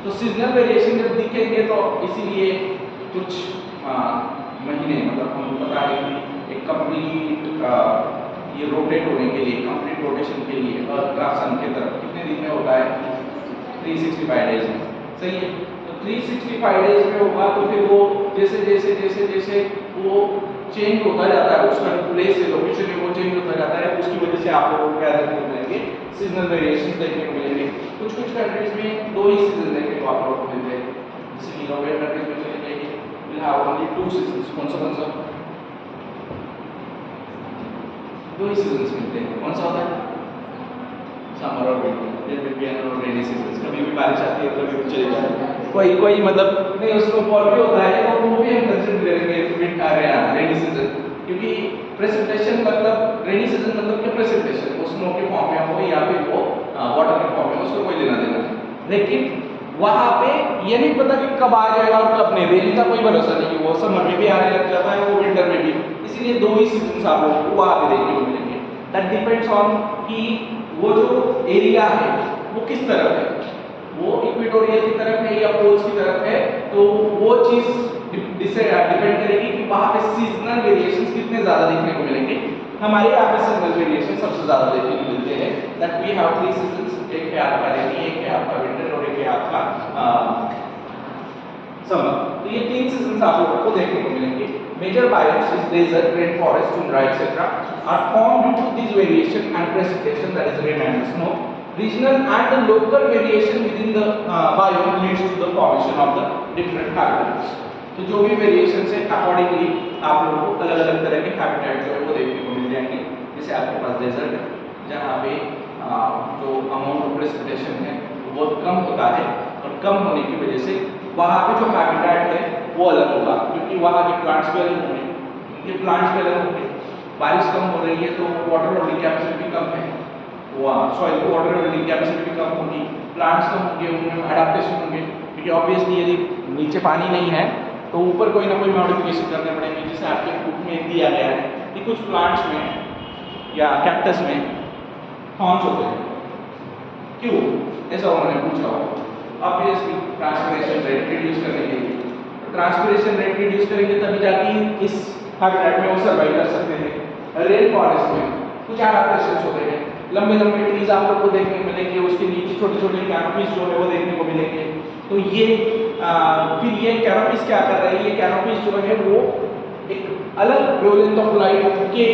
तो सीजनल वेरिएशन जब दिखेंगे तो इसीलिए कुछ महीने, मतलब हमको पता है कि एक कंप्लीट ये रोटेट होने के लिए, कंप्लीट रोटेशन के लिए अर्थ का सन की तरफ कितने दिन में होता है, 365 डेज में, सही है। तो 365 डेज में होगा तो फिर वो जैसे जैसे जैसे जैसे वो चेंज होता जाता है, उसका प्लेस है, लोकेशन है, वो चेंज होता जाता है, उसकी वजह से आप लोगों को क्या देखने को मिलेंगे, सीजनल वेरिएशन देखने को मिलेंगे। कुछ कुछ कंट्रीज में 2 ही सीजन देखने को आप लोगों को मिलते हैं, जैसे कि यूरोपियन कंट्रीज में चले जाइए, विल हैव ओनली 2 सीजन्स। कौन सा 2 ही सीजन्स मिलते हैं, कौन सा होता है, समर और विंटर और रेनी सीजन्स। कभी भी बारिश आती है, कभी भी चली जाती है, कोई मतलब नहीं, उसमें फॉल भी होता है, तो वो भी हम कंसीडर करेंगे रेनी सीजन, क्योंकि प्रेसिपिटेशन मतलब रेनी सीजन मतलब क्या, प्रेसिपिटेशन वो स्नो के फॉर्म में हो या फिर वो वाटर के फॉर्म में, उसको कोई लेना देना नहीं। लेकिन वहाँ पे ये नहीं पता कि कब आ जाएगा और कब नहीं, रेनी का कोई भरोसा नहीं, वो समर में भी आने लग जाता है, वो विंटर में भी, इसीलिए 2 ही सीजन आप लोगों को वहाँ पे देखने को मिलेंगे। दैट डिपेंड्स ऑन कि वो जो एरिया है वो किस तरफ है, वो इक्वेटोरियल की तरफ है या पोल्स की तरफ है, तो वो चीज़ डिपेंड करेगी कि वहाँ पे सीजनल वेरिएशंस कितने ज़्यादा देखने को मिलेंगे। हमारे यहाँ पे सीजनल वेरिएशन सबसे ज़्यादा देखने को मिलते हैं, दैट वी हैव 3 सीजन्स, एक है आपका रेनी, एक है आपका विंटर और एक है आपका समर। तो ये 3 सीजन्स आप लोगों को देखने को मिलेंगे। Major biomes is desert, rainforest, tundra, etc. are formed due to this variation and precipitation, that is rain and snow. Regional and the local variation within the biome leads to the formation of the different habitats. तो जो भी variation है accordingly आप लोगों को अलग अलग तरह के हैबिटेट जो है वो देखने को मिल जाएंगे। जैसे आपके पास डेजर्ट है जहाँ पे जो अमाउंट ऑफ प्रेसिपिटेशन है वो बहुत कम होता है, और कम होने की वजह से वहाँ पे जो हैबिटेट है वो अलग होगा, क्योंकि वहाँ के प्लांट्स भी अलग होंगे, ये प्लांट्स भी अलग होंगे। बारिश कम हो रही है तो वाटर होल्डिंग कैपेसिटी भी कम है, वहाँ सॉइल की वाटर होल्डिंग कैपेसिटी भी कम होगी, प्लांट्स कम होंगे, उनमें एडाप्टेशन होंगे, क्योंकि ऑब्वियसली यदि नीचे पानी नहीं है तो ऊपर कोई ना कोई मॉडिफिकेशन करने पड़ेंगे। जैसे आपके बुक में दिया गया है कि कुछ प्लांट्स में या कैक्टस में थॉर्न्स होते हैं, क्यों ऐसा उन्होंने पूछा हो। ऑब्वियसली ट्रांसपिरेशन रेट रिड्यूस करने के लिए, ट्रांसपिरेशन रेट रिड्यूस करेंगे तभी जाके इस हैबिटेट में वो सर्वाइव कर सकते हैं। रेन फॉरेस्ट में कुछ एडाप्टेशंस होते हैं, लंबे लंबे ट्रीज आप लोग को देखने को मिलेंगे, उसके नीचे छोटे छोटे कैनोपीज जो है वो देखने को मिलेंगे। तो ये फिर ये कैनोपीज क्या कर रहे हैं, ये कैनोपीज जो है वो एक अलग वेवलेंथ ऑफ लाइट के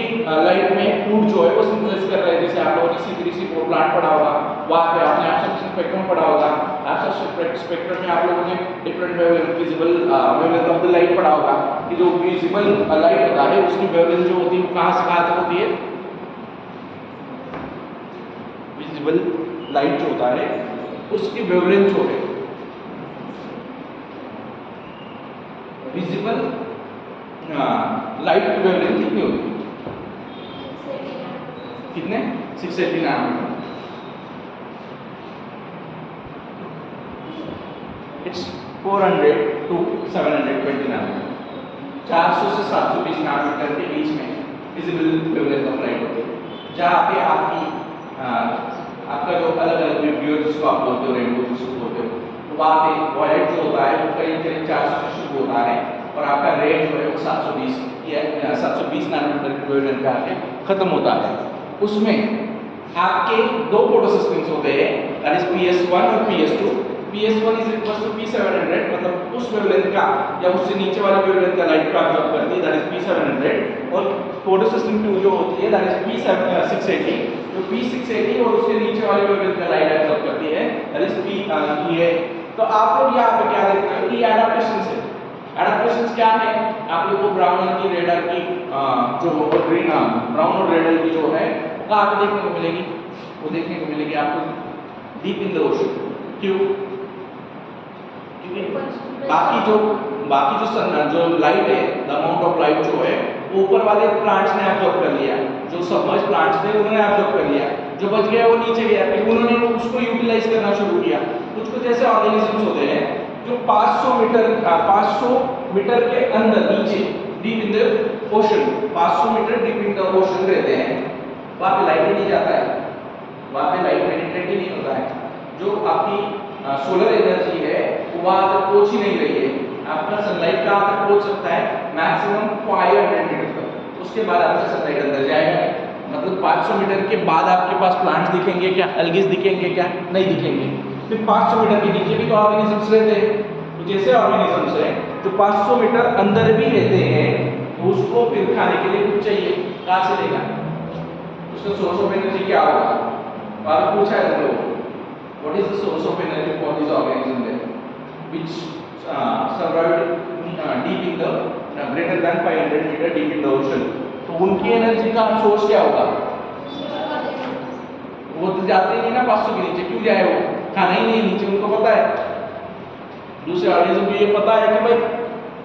लाइट में फूड जो है वो सिंथेसाइज कर रहे हैं। जैसे आप लोगों ने C3C4 प्लांट पढ़ा होगा, वहाँ पे आपने एब्सॉर्प्शन स्पेक्ट्रम पढ़ा होगा, एब्सॉर्प्शन स्पेक्ट्रम में आप लोगों ने different visible wavelength of the light पढ़ा होगा कि जो विजिबल लाइट होता है उसकी वेवलेंथ जो होती है वो कहाँ से कहाँ तक होती है। विजिबल लाइट जो होता है उसकी वेवलेंथ जो है, विजिबल लाइट की वेवलेंथ कितनी होती है, कितने 680 नैनोमीटर। इट्स 400 to 720 नैनोमीटर, 400 से 720 नैनोमीटर के बीच में विजिबल वेवलेंथ ऑफ लाइट होती है। जहाँ पे आपका जो अलग अलग वेव जिसको आप बोलते हो, रेनबो जिसको बोलते हो, तो वहाँ पे वायलेट जो होता है वो करीब करीब 400 से शुरू होता है और आपका रेड जो है वो 720 या 720 नैनोमीटर की वेवलेंथ पे आके खत्म होता है। उसमें आपके दो फोटो सिस्टम्स होते हैं, दैट इज PS1 और PS2। PS1 is equal to P700, मतलब उस वेवलेंथ का या उससे नीचे वाली वेवलेंथ का लाइट को एब्जॉर्ब करती है, दैट इज P700। और फोटो सिस्टम 2 जो होती है दैट इज P680, जो P680 और उससे नीचे वाली वेवलेंथ का लाइट एब्जॉर्ब करती है, दैट इज PE। तो आप लोग यहाँ पे क्या देख रहे हो कि एडाप्टेशन से, एडाप्टेशंस क्या है, आप लोग को ब्राउन की रेडर की जो ग्रीन ब्राउन और रेडर की जो है वो कहाँ पे देखने को मिलेगी, वो देखने को मिलेगी आपको डीप इन द ओशन। क्यों? क्योंकि बाकी जो लाइट है, द अमाउंट ऑफ लाइट जो है वो ऊपर वाले प्लांट्स ने एब्जॉर्ब कर लिया, जो सबमर्ज प्लांट्स थे उन्होंने एब्जॉर्ब कर लिया, जो बच गया वो नीचे गया, फिर उन्होंने उसको यूटिलाइज करना शुरू किया। कुछ ऐसे ऑर्गेनिजम्स होते हैं जो 500 मीटर के अंदर नीचे deep in the ocean, 500 metre deep in the ocean रहते हैं, वहाँ पे लाइट ही नहीं जाता है, वहाँ पे लाइट पेनिट्रेट ही नहीं होता है। जो आपकी सोलर एनर्जी है वो वहाँ तक पहुँच ही नहीं रही है। आपका सनलाइट कहाँ तक पहुँच सकता है, मैक्सिमम 500 मीटर तक, उसके बाद आपका सनलाइट अंदर जाएगा। मतलब 500 मीटर के बाद आपके पास प्लांट्स दिखेंगे क्या, एल्गीज दिखेंगे क्या, नहीं दिखेंगे। फिर 500 मीटर के नीचे भी तो ऑर्गेनिजम्स रहते हैं, तो जैसे ऑर्गेनिजम्स हैं जो 500 मीटर अंदर भी रहते हैं, तो उसको फिर खाने के लिए कुछ चाहिए, कहाँ से लेगा, उसका सोर्स ऑफ एनर्जी क्या होगा। और पूछा है तो what is the source of energy for this organism there which survived deep in the greater than 500 metre deep in the ocean. तो उनकी एनर्जी का सोर्स क्या होगा, वो तो जाते ही नहीं ना 500 के नीचे, क्यों जाए, वो खाना ही नहीं नीचे, उनको पता है। दूसरे ऑर्गेनिज्म को ये पता है कि भाई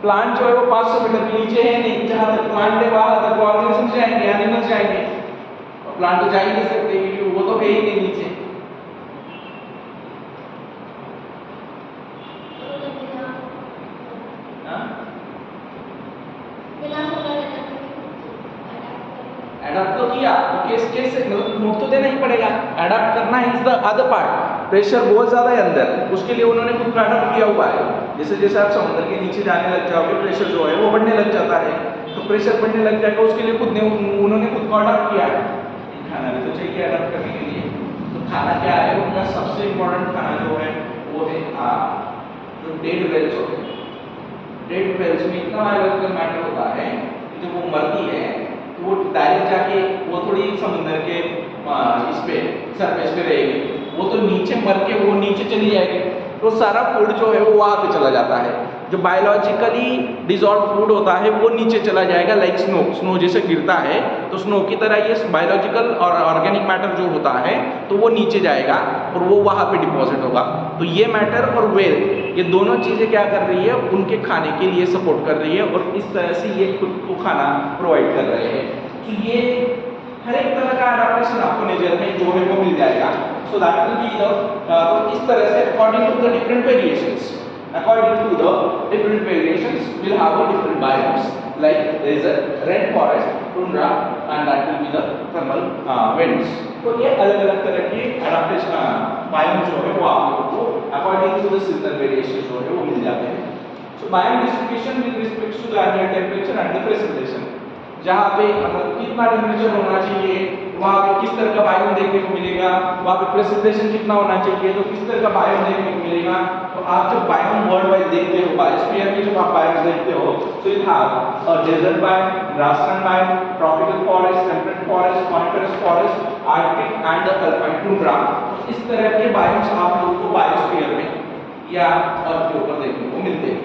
प्लांट जो है वो 500 मीटर के नीचे है नहीं, जहाँ तक प्लांट है वहाँ तक ऑर्गेनिज्म जाएंगे, एनिमल्स जाएंगे, और प्लांट तो जा ही नहीं सकते क्योंकि वो तो है ही नहीं नीचे। एडाप्ट तो किया, तो कैसे मतलब मूव तो देना ही पड़ेगा, एडाप्ट करना is the other part. Pressure बहुत ज़्यादा है अंदर, उसके लिए उन्होंने खुद का एडाप्ट किया हुआ है। जैसे जैसे आप समुद्र के नीचे जाने लग जाओगे, प्रेशर जो है वो बढ़ने लग जाता है, तो प्रेशर बढ़ने लग जाएगा, उसके लिए उन्होंने खुद को एडाप्ट किया है। खाना भी तो चाहिए एडाप्ट करने के लिए, तो खाना क्या है, उनका सबसे इम्पोर्टेंट खाना जो है वो है जो डेड वेल्स होते हैं। डेड वेल्स में इतना बायोलॉजिकल मैटर होता है कि जब वो मरती है तो वो डायरेक्ट जाके वो थोड़ी समुद्र के इस पे सरफेस पे रहेगी, वो तो नीचे मर के वो नीचे चली जाएगी, तो सारा फूड जो है वो वहाँ पे चला जाता है। जो बायोलॉजिकली डिजॉल्व फूड होता है वो नीचे चला जाएगा, लाइक स्नो जैसे गिरता है तो स्नो की तरह ये बायोलॉजिकल और ऑर्गेनिक मैटर जो होता है तो वो नीचे जाएगा और वो वहाँ पे डिपॉजिट होगा। तो ये मैटर और वेल्थ ये दोनों चीज़ें क्या कर रही है, उनके खाने के लिए सपोर्ट कर रही है और इस तरह से ये खुद को खाना प्रोवाइड कर रहे हैं। तो ये हर एक तरह का एडाप्टेशन आपको नेचर में जो है वो मिल जाएगा। So that will be the तो इस तरह से according to the different variations will have a different biomes, like there is a red forest, tundra, and that will be the thermal vents. तो ये अलग अलग तरह के एडाप्टेशन बायोम जो है वो आप लोगों को according to the seasonal variation जो है वो मिल जाते हैं। So biome distribution with respect to the ambient temperature and the precipitation, जहाँ पे मतलब कितना टेम्परेचर होना चाहिए, वहाँ पे किस तरह का बायोम देखने को मिलेगा, वहाँ पे प्रेसिपिटेशन कितना होना चाहिए तो किस तरह का बायोम देखने को मिलेगा। तो आप जब बायोम वर्ल्ड वाइड देखते हो, बायोस्फीयर में जब आप बायोम देखते हो तो you have a desert biome, grassland biome, tropical forest, temperate forest, coniferous forest, Arctic and the alpine tundra. इस तरह के बायोम्स आप लोगों को बायोस्फीयर में या अर्थ के ऊपर देखने को मिलते हैं।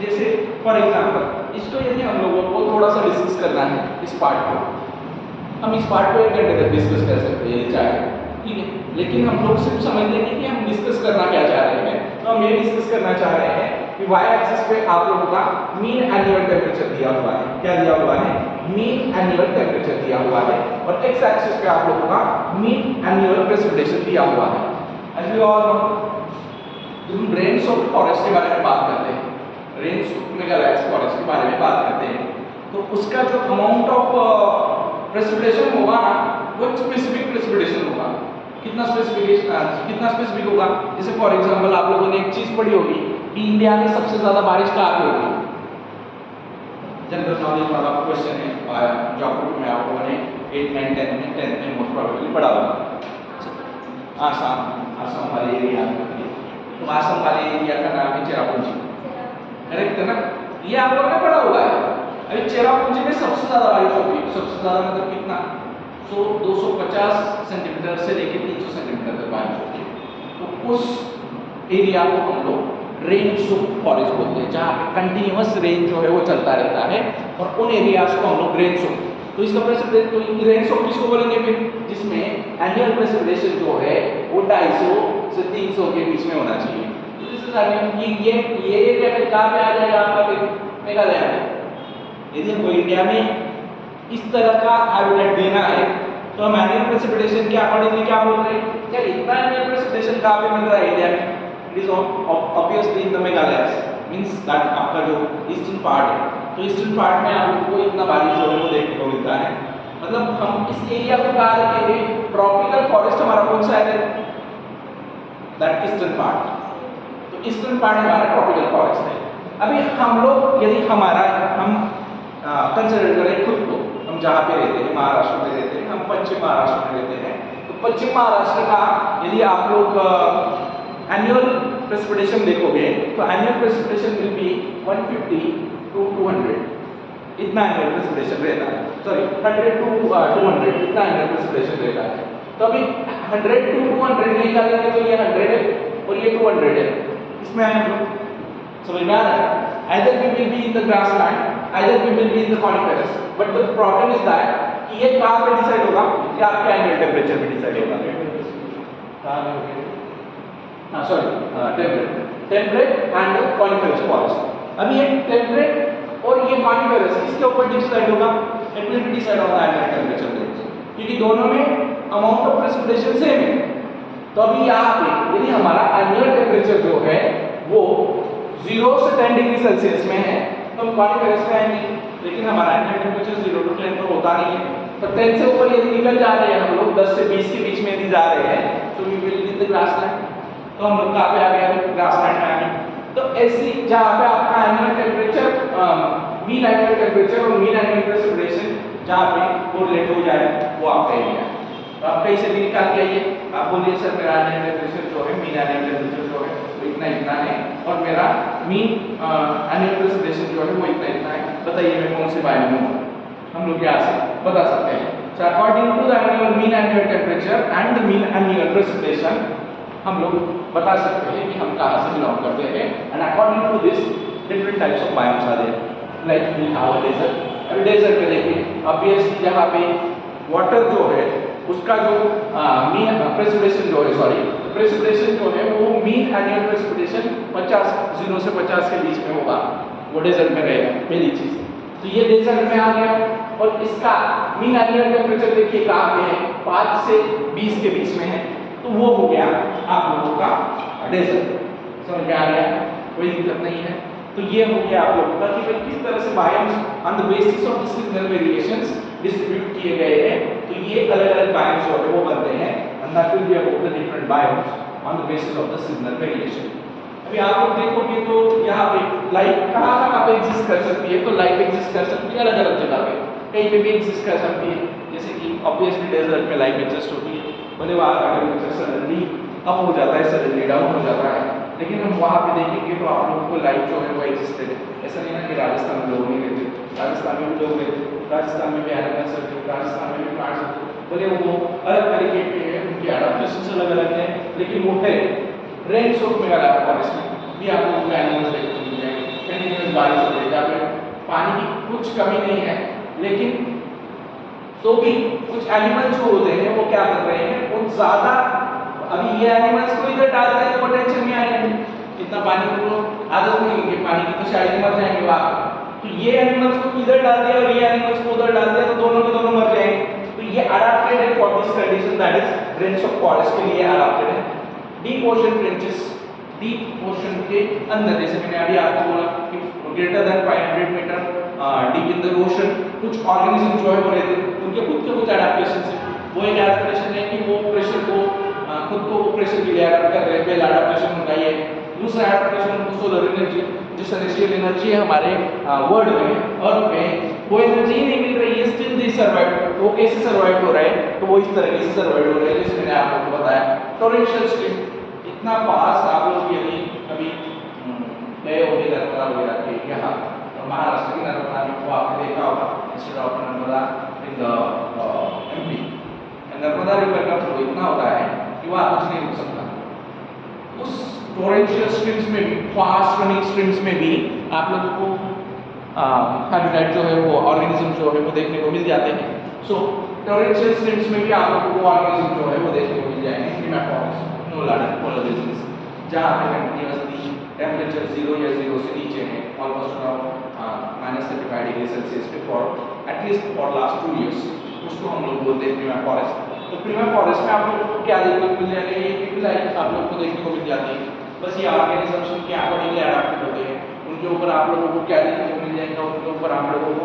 जैसे फॉर एग्जांपल इसको यदि हम लोगों को थोड़ा सा डिस्कस करना है इस पार्ट को, हम इस पार्ट को 1 घंटे तक डिस्कस कर सकते हैं यदि चाहे, ठीक है। लेकिन हम लोग सिर्फ समझ लेंगे कि हम डिस्कस करना क्या चाह रहे हैं। तो हम ये डिस्कस करना चाह रहे हैं कि वाई एक्सिस पे आप लोगों का मीन एनुअल टेम्परेचर दिया हुआ है। क्या दिया हुआ है? मीन एनुअल टेम्परेचर दिया हुआ है। और एक्स एक्सिस पे आप लोगों का मीन एनुअल प्रेसिपिटेशन दिया हुआ है। एज वी ऑल नो, जब हम रेन सोक्ड फॉरेस्ट के बारे में बात करते हैं, रेन सोक्ड मेगालाइट्स फॉरेस्ट के बारे में बात करते हैं, तो उसका जो अमाउंट ऑफ प्रेसिपिटेशन होगा ना, वो स्पेसिफिक प्रेसिपिटेशन होगा। कितना स्पेसिफिक होगा? जैसे फॉर एग्जांपल आप लोगों ने एक चीज पढ़ी होगी कि इंडिया में सबसे ज्यादा बारिश कहाँ पे होती है। जनरल नॉलेज वाला क्वेश्चन है, ज्योग्राफी में आप लोगों ने 8, 9, 10 में मोस्ट प्रोबेबली पढ़ा होगा। आसाम वाले एरिया में, तो आसाम वाले एरिया का नाम है चेरापूंजी, करेक्ट है ना? ये आप लोगों ने पढ़ा हुआ है। अभी चेरापूंजी में सबसे ज्यादा बारिश होती है, सबसे ज्यादा मतलब कितना? 250 सेंटीमीटर से लेकर 300 सेंटीमीटर तक बारिश होती है। तो उस एरिया को हम लोग रेन सोक्ड फॉरेस्ट बोलते हैं, जहाँ पे कंटिन्यूअस रेन जो है वो चलता रहता है, और उन एरियाज को हम लोग रेन सोक्ड। तो इसका प्रेसिपिटेशन, तो रेन सोक्ड किसको बोलेंगे फिर? जिसमें एनुअल प्रेसिपिटेशन जो है वो 250 से 300 के बीच में होना चाहिए। ये एरिया कहाँ पे आ जाएगा आपका? फिर मेघालय में। यदि हमको इंडिया में इस तरह का हैबिटेट देना है तो हम एनुअल प्रेसिपिटेशन के अकॉर्डिंगली क्या बोल रहे हैं? यार इतना एनुअल प्रेसिपिटेशन कहाँ पे मिल रहा है इंडिया में? It is obviously in the Meghalaya, means that आपका जो ईस्टर्न पार्ट है, तो ईस्टर्न पार्ट में आपको इतना बारिश जो है वो देखने को मिलता है। मतलब हम इस एरिया को कहा रखेंगे ट्रॉपिकल फॉरेस्ट हमारा कौन सा है? That eastern part. तो ईस्टर्न पार्ट हमारा ट्रॉपिकल फॉरेस्ट है। अभी हम लोग यदि हम कंसिडर करें खुद को, हम जहाँ पे रहते हैं, महाराष्ट्र में रहते हैं, हम पश्चिम महाराष्ट्र में रहते हैं, तो पश्चिम महाराष्ट्र का यदि आप लोग एनुअल प्रेसिपिटेशन देखोगे तो annual precipitation will be 150 to 200, इतना एनुअल प्रेसिपिटेशन रहता है। सॉरी 100 to 200 इतना एनुअल प्रेसिपिटेशन रहता है। तो अभी 100 to 200 निकालेंगे तो ये 100 है और ये 200 है। इसमें हम लोग समझ में आ रहा है? Either we will be in the grassland, either we will be in the coniferous, but the problem is that कि ये कहाँ पे डिसाइड होगा? ये आपके एनुअल टेम्परेचर में डिसाइड होगा। Temperate and coniferous forest. अभी ये टेम्परेट और ये कॉनिफरस इसके ऊपर डिसाइड होगा, इट विल बी डिसाइड होगा एनुअल टेम्परेचर रेंज, क्योंकि दोनों में अमाउंट ऑफ प्रेसिपिटेशन सेम है। तो अभी यहाँ पे यदि हमारा एनुअल टेम्परेचर जो है वो 0 से 10 डिग्री सेल्सियस में है तो हम कॉनिफरस में आएंगे, लेकिन हमारा एनुअल टेम्परेचर 0 to 10 तो होता नहीं है। तो 10 से ऊपर यदि निकल जा रहे हैं हम लोग, 10 से 20 के बीच में यदि जा रहे हैं, तो we will in the grassland. तो हम लोग कहाँ पे आ गए? ग्रासलैंड में आ गए। तो ऐसी जहाँ पे आपका annual temperature, mean annual temperature और मीन एनुअल प्रेसिपिटेशन जहाँ पे कोरिलेट हो जाए वो आपका एरिया। तो आप कहीं से भी निकाल के आइए, आप बोलिए सर मेरा एनुअल टेम्परेचर जो है, मीन एनुअल टेम्परेचर जो है वो इतना है, और मेरा मीन एनुअल प्रेसिपिटेशन जो है वो इतना है, बताइए मैं कौन से बायोम में हूँ? हम लोग यहाँ से बता सकते हैं। So according to the annual mean annual temperature and the mean annual precipitation हम लोग बता सकते हैं कि हम कहाँ से बिलोंग करते हैं, and according to this it will types of biomes are there, like we have a desert. अभी डेजर्ट में देखिए ऑब्वियसली जहाँ पे वाटर जो है उसका जो मीन प्रेसिपिटेशन जो है, सॉरी प्रेसिपिटेशन जो है वो मीन एनुअल प्रेसिपिटेशन 0 से 50 के बीच में होगा, वो डेजर्ट में रहेगा पहली चीज। तो ये डेजर्ट में आ गया, और इसका मीन एनुअल टेम्परेचर देखिए कहाँ पे है, 5 से 20 के बीच में है, तो वो हो गया आप लोगों का डेजर्ट। समझ में आ गया, कोई दिक्कत नहीं है। तो ये हो गया आप लोगों का कि भाई किस तरह से biomes on the basis of the seasonal variations distribute किए गए हैं। तो ये अलग-अलग बायोम्स जो है वो बनते हैं, and that will be about the different biomes on the basis of the seasonal variation. अभी आप लोग देखोगे तो यहाँ पे लाइफ कहाँ पे एग्जिस्ट कर सकती है, तो लाइफ एग्जिस्ट कर सकती है अलग-अलग जगह पे, कहीं पे भी एग्जिस्ट कर सकती है। जैसे कि ऑब्वियसली डेजर्ट में लाइफ एग्जिस्ट होती है, भले वहाँ का टेम्परेचर सडनली अप हो जाता है, सडनली डाउन हो जाता है, लेकिन हम वहाँ पे देखेंगे तो आप लोगों को लाइफ जो है वो एग्जिस्टेड है। ऐसा नहीं है कि राजस्थान में लोग नहीं रहते, राजस्थान में भी लोग रहते, राजस्थान में भी एनिमल्स रहते, राजस्थान में भी प्लांट्स रहते, भले वो अलग तरीके के हैं, उनकी एडाप्टेशन अलग-अलग है, लेकिन वो है रेन सोक में वाला फॉरेस्ट में भी आप लोगों को एनिमल्स देखने को मिल जाएंगे, कंटिन्यूअस बारिश हो रही है, जहाँ पे पानी की कुछ कमी नहीं है, लेकिन तो भी कुछ एनिमल्स जो होते हैं वो क्या कर रहे हैं, वो ज़्यादा अभी ये एनिमल्स को इधर डालते हैं तो टेंशन में आएंगे, इतना पानी उनको आदत नहीं होगी पानी की, तो शायद मर जाएंगे वहाँ। तो ये एनिमल्स को इधर डाल दिया और ये एनिमल्स को उधर डाल दिया, तो दोनों के दोनों मर जाएंगे। तो ये अडैप्टेड है for this condition, that is range of forest के लिए अडैप्टेड है। Deep ocean trenches, deep ocean के अंदर, जैसे मैंने अभी आपको बोला कि greater than 500 metre deep in the ocean कुछ ऑर्गेनिज्म जो है वो रहते हैं, उनके खुद के कुछ एडाप्टेशन है। वो एक एडाप्टेशन है कि वो प्रेशर को खुद को प्रेशर के लिए अडैप्ट कर रहे हैं, पहला एडाप्टेशन उनका ये है। दूसरा एडाप्टेशन उनको सोलर एनर्जी, जो सेलेस्टियल एनर्जी है हमारे वर्ल्ड में, अर्थ में वो एनर्जी नहीं मिल रही है, स्टिल दे सर्वाइव। वो कैसे सर्वाइव हो रहा है, तो वो इस तरीके से सर्वाइव हो रहा है जैसे मैंने आप लोगों को बताया। टॉरेंशियल स्ट्रीम इतना फास्ट, आप लोग यदि कभी गए होंगे नर्मदा वगैरह के यहाँ, महाराष्ट्र की नर्मदा में, वो आपने देखा होगा instead of Narmada in the MP, Narmada river का फ्लो इतना होता है कि वहाँ कुछ नहीं रुक सकता। उस टॉरेंशियल स्ट्रीम्स में भी, फास्ट रनिंग स्ट्रीम्स में भी आप लोगों को हैबिटेट जो है वो ऑर्गेनिज्म जो है वो देखने को मिल जाते हैं। सो टॉरेंशियल स्ट्रीम्स में भी आप लोगों को ऑर्गेनिज्म जो है वो देखने को मिल जाएंगे, प्रीमेटोर्स, नोलाडन, पोलरिजन्स, जहाँ पे कंटिन्यूअसली टेम्परेचर 0 या 0 से नीचे है, ऑलमोस्ट अराउंड -35 डिग्री सेल्सियस पे for at least for last 2 years, उसको हम लोग बोलते हैं प्रीमेट फॉरेस्ट। तो प्रीमेट फॉरेस्ट में आप लोगों को क्या देखने को मिल जाएगा, ये लाइफ आप लोगों को देखने को मिल जाती है। बस ये ऑर्गेनिजम्स उनके अकॉर्डिंगली अडैप्टेड होते हैं, उनके ऊपर आप लोगों को क्या देखने को मिल जाएगा, उनके ऊपर आप लोगों को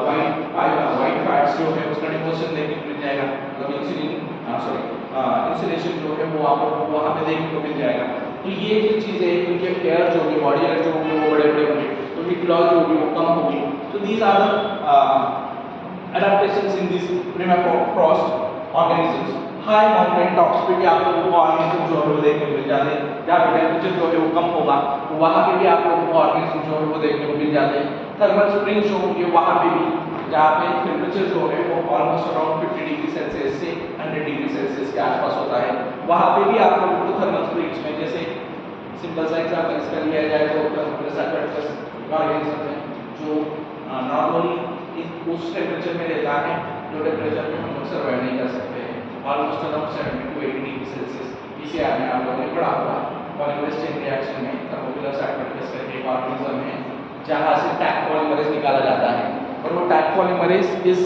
वाइट फैट्स जो है उसका डिपोजिशन देखने को मिल जाएगा, मतलब इंसुलेशन जो है वो आप लोगों को वहाँ पे देखने को मिल जाएगा। तो ये जो चीज़ें, उनके हेयर जो होगी, बॉडी हेयर जो होंगे वो बड़े बड़े होंगे, तो उनकी क्लॉ जो होगी वो कम होगी। तो these are the adaptations in these permafrost organisms। High mountain tops पे भी आप लोगों को ऑर्गेनिज्म जो है वो देखने को मिल जाते हैं, जहाँ पे टेम्परेचर जो है वो कम होगा, तो वहाँ पे भी आप लोगों को ऑर्गेनिज्म जो है वो देखने को मिल जाते हैं। थर्मल स्प्रिंग जो होंगे वहाँ पे भी, जहाँ पे टेम्परेचर जो है वो ऑलमोस्ट अराउंड 50 डिग्री सेल्सियस से 100 डिग्री सेल्सियस के आसपास होता है, वहाँ पे भी आप लोगों को थर्मल स्प्रिंग्स में, जैसे सिंपल सा एग्जाम्पल इसका लिया जाए तो ऑर्गेनिज्म है जो नॉर्मली उस टेम्परेचर में रहता है जो टेम्परेचर में हम लोग सर्वाइव नहीं कर सकते हैं, almost around 70 to 80 degree Celsius. इसे आपने आप लोगों ने पढ़ा हुआ पॉलीमरेज चेन रिएक्शन में थर्मोफिलस एक्टिविटीज करके एक ऑर्गेनिज्म है जहाँ से टैग पॉलीमरेज निकाला जाता है, और वो Taq polymerase is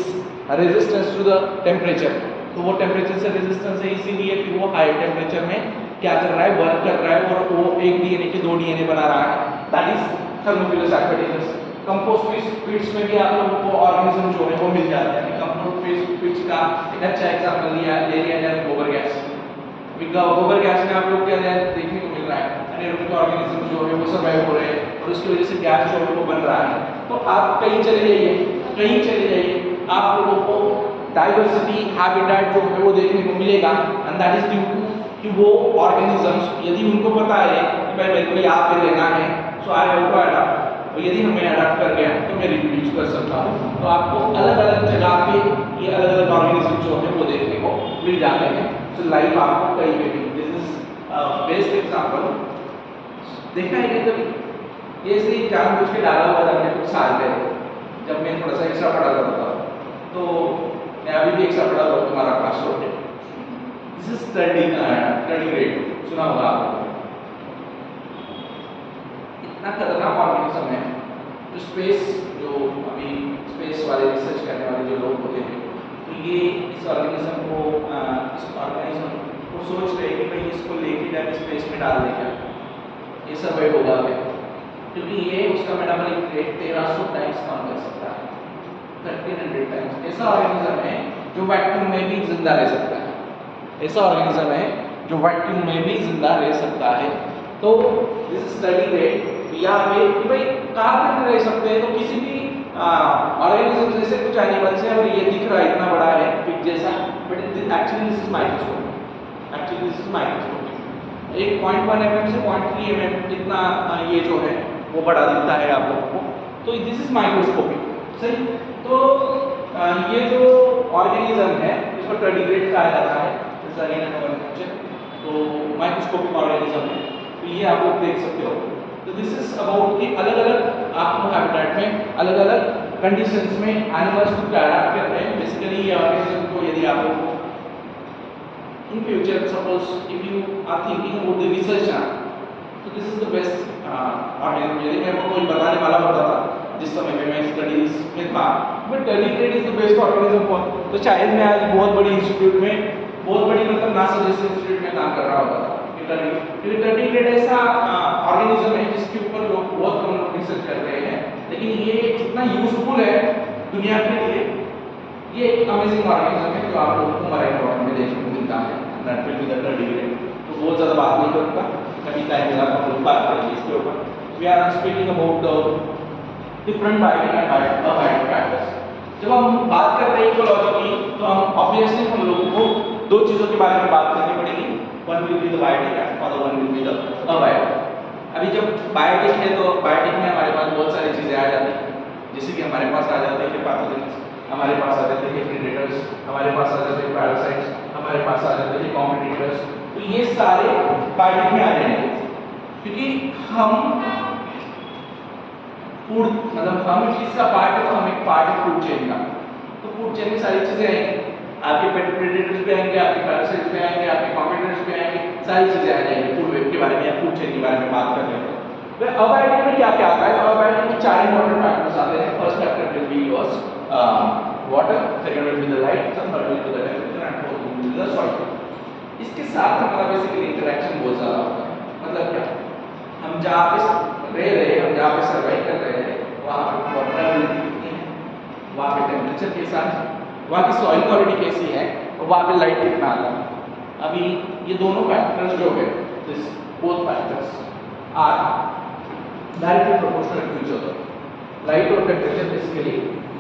resistance to the temperature. तो वो टेम्परेचर से रेजिस्टेंस है, इसीलिए कि वो हाई टेम्परेचर में क्या कर रहा है, वर्क कर रहा है, और वो एक डीएनए के 2 डीएनए बना रहा है, that is thermophilus activities. Compost feeds में भी आप लोगों को ऑर्गेनिज्म जो है वो मिल जाते हैं। कंपोस्ट फीड्स का एक अच्छा एग्जांपल ले लिया जाए गोबर गैस। गोबर गैस में आप लोग क्या देखने को मिल रहा है, अनेरोबिक ऑर्गेनिज्म जो है वो सर्वाइव हो रहे हैं, और उसकी वजह से गैस जो है वो बन रहा है। तो आप कहीं चले जाइए, आप लोगों को डाइवर्सिटी हैबिटेट जो है वो देखने को मिलेगा, and that is due to कि वो ऑर्गेनिजम्स, यदि उनको पता है कि भाई मेरे को यहाँ पे रहना है, सो आई हैव टू अडॉप्ट, और यदि हमें अडॉप्ट कर गया तो मैं रिप्रोड्यूस कर सकता हूँ। तो आपको अलग अलग जगह पे ये अलग अलग ऑर्गेनिज्म जो है वो देखने को मिल जाते हैं। सो लाइफ आपको कहीं पे भी, दिस इज बेस्ट एग्जांपल। देखा है कि कभी ये ऐसे ही जानबूझ के डाला हुआ था हमने कुछ साल पहले, जब मैं थोड़ा सा एक्स्ट्रा पढ़ा था। तो मैं अभी भी एक्स्ट्रा पढ़ा था तुम्हारा क्लास हो गया। दिस इज टर्निंग रेट, सुना होगा आपने। इतना खतरनाक ऑर्गेनिज्म है जो स्पेस, जो अभी स्पेस वाले रिसर्च करने वाले जो लोग होते हैं, तो ये इस ऑर्गेनिज्म को सोच रहे हैं कि भाई इसको लेके जाके स्पेस में डाल दें क्या, ये सर्वाइव होगा क्या, क्योंकि ये उसका मेटाबॉलिक रेट 1300 टाइम्स कम कर सकता है, 1300 टाइम्स। ऐसा ऑर्गेनिज्म है जो वैक्यूम में भी जिंदा रह सकता है, ऐसा ऑर्गेनिज्म है जो वैक्यूम में भी जिंदा रह सकता है। तो दिस स्टडी रेट यहाँ पे कि भाई कहाँ पे रह सकते हैं, तो किसी भी ऑर्गेनिज्म जैसे कुछ एनिमल्स है और ये दिख रहा है इतना बड़ा है पिग जैसा, but actually this is microscope, actually this is microscope. 1.1 mm से 0.3 mm इतना ये जो है वो बड़ा दिखता है आप लोगों को, तो दिस इज माइक्रोस्कोपिक, सही। तो ये जो ऑर्गेनिज्म है इसको टर्डिग्रेड कहा जाता है, तो माइक्रोस्कोपिक ऑर्गेनिज्म है, तो ये आप लोग देख सकते हो। तो दिस इज अबाउट कि अलग अलग आपको हैबिटेट में अलग अलग कंडीशंस में एनिमल्स को अडैप्ट करते हैं। बेसिकली ये ऑर्गेनिज्म को यदि आप लोग को in future suppose if you are thinking about the research ना, तो this is the best organism. यदि मैं कोई बताने वाला होता था जिस समय में मैं स्टडीज में था, but tardigrade is the best organism for, तो शायद मैं आज बहुत बड़ी इंस्टीट्यूट में, बहुत बड़ी मतलब नासा जैसे इंस्टीट्यूट में काम कर रहा होता था। टर्डिग्रेड ऐसा ऑर्गेनिज्म है जिसके ऊपर लोग बहुत कम लोग रिसर्च कर रहे हैं, लेकिन ये इतना यूजफुल है दुनिया के लिए। ये एक अमेजिंग ऑर्गेनिज्म है जो आप लोगों को मराइन वाटर में देखने को मिलता है, टर्डिग्रेड। तो बहुत ज़्यादा बात नहीं करूँगा, कभी टाइम मिला तो हम लोग बात करेंगे इसके ऊपर। We are speaking about different biotic and abiotic factors. जब हम बात करते हैं इकोलॉजी की, तो हम ऑब्वियसली हम लोगों को दो चीज़ों के बारे में बात करनी पड़ेगी, one will be the biotic and other one will be the abiotic. अभी जब बायोटिक है तो बायोटिक में हमारे पास बहुत सारी चीज़ें आ जाती हैं, जैसे कि हमारे पास आ जाते हैं पैथोजेंस, हमारे पास आ जाते हैं प्रेडेटर्स, हमारे पास आ जाते हैं पैरासाइट्स, हमारे पास आ जाते हैं कॉम्पिटिटर्स। तो ये सारे बायोटिक में आ जाएंगे, क्योंकि हम फूड मतलब हम किसका पार्ट है, तो हम एक पार्ट है फूड चेन का। तो फूड चेन में सारी चीज़ें आएंगी, आपके प्रेडेटर्स पे आएंगे, आपके पैरासाइट्स पे आएंगे, आपके कॉम्पिटिटर्स पे आएंगे, सारी चीज़ें आ जाएंगी फूड वेब के बारे में या फूड चेन के बारे में बात कर रहे हैं। तो अबायोटिक में क्या क्या आता है? अबायोटिक में 4 इंपॉर्टेंट फैक्टर्स आते हैं। First factor will be yours water, second will be the light, third will be the temperature and fourth will be the soil. इसके साथ हमारा बेसिकली इंटरेक्शन बहुत ज़्यादा होता है। मतलब क्या, हम जहाँ पे रह रहे हैं, हम जहाँ पे सर्वाइव कर रहे हैं, वहाँ पे वाटर अवेलेबिलिटी कितनी है, वहाँ पे टेम्परेचर कैसा है, वहाँ की सॉइल क्वालिटी कैसी है, और वहाँ पे लाइट कितना आता है। अभी ये दोनों फैक्टर्स जो है, this both factors are directly proportional to each other. Light और टेम्परेचर बेसिकली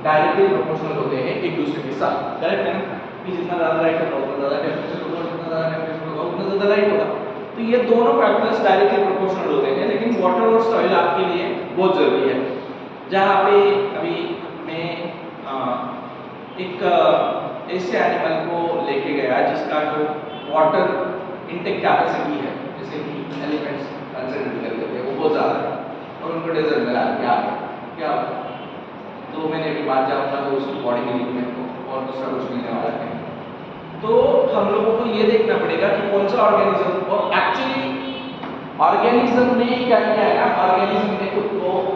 डायरेक्टली प्रोपोर्शनल होते हैं एक दूसरे के साथ, करेक्ट है ना, कि जितना ज़्यादा लाइट होगा उतना ज़्यादा टेम्परेचर होगा, जितना ज़्यादा टेम्परेचर होगा उतना ज़्यादा लाइट होगा। तो ये दोनों फैक्टर्स डायरेक्टली प्रोपोर्शनल होते हैं, लेकिन वाटर और सॉइल आपके लिए बहुत ज़रूरी है। जहाँ पे अभी मैं एक ऐसे एनिमल को लेके गया जिसका जो वाटर इंटेक कैपेसिटी है, जैसे कि एलिफेंट्स कंसिडर कर लेते हैं, वो बहुत ज़्यादा है और उनको डेजर्ट में डाल क्या तो मैंने अभी बात जाऊँगा तो उसकी बॉडी के लिए को और दूसरा कुछ मिलने वाला है। तो हम लोगों को ये देखना पड़ेगा कि कौन सा ऑर्गेनिज्म, और एक्चुअली ऑर्गेनिज्म ने क्या किया है ना, ऑर्गेनिज्म ने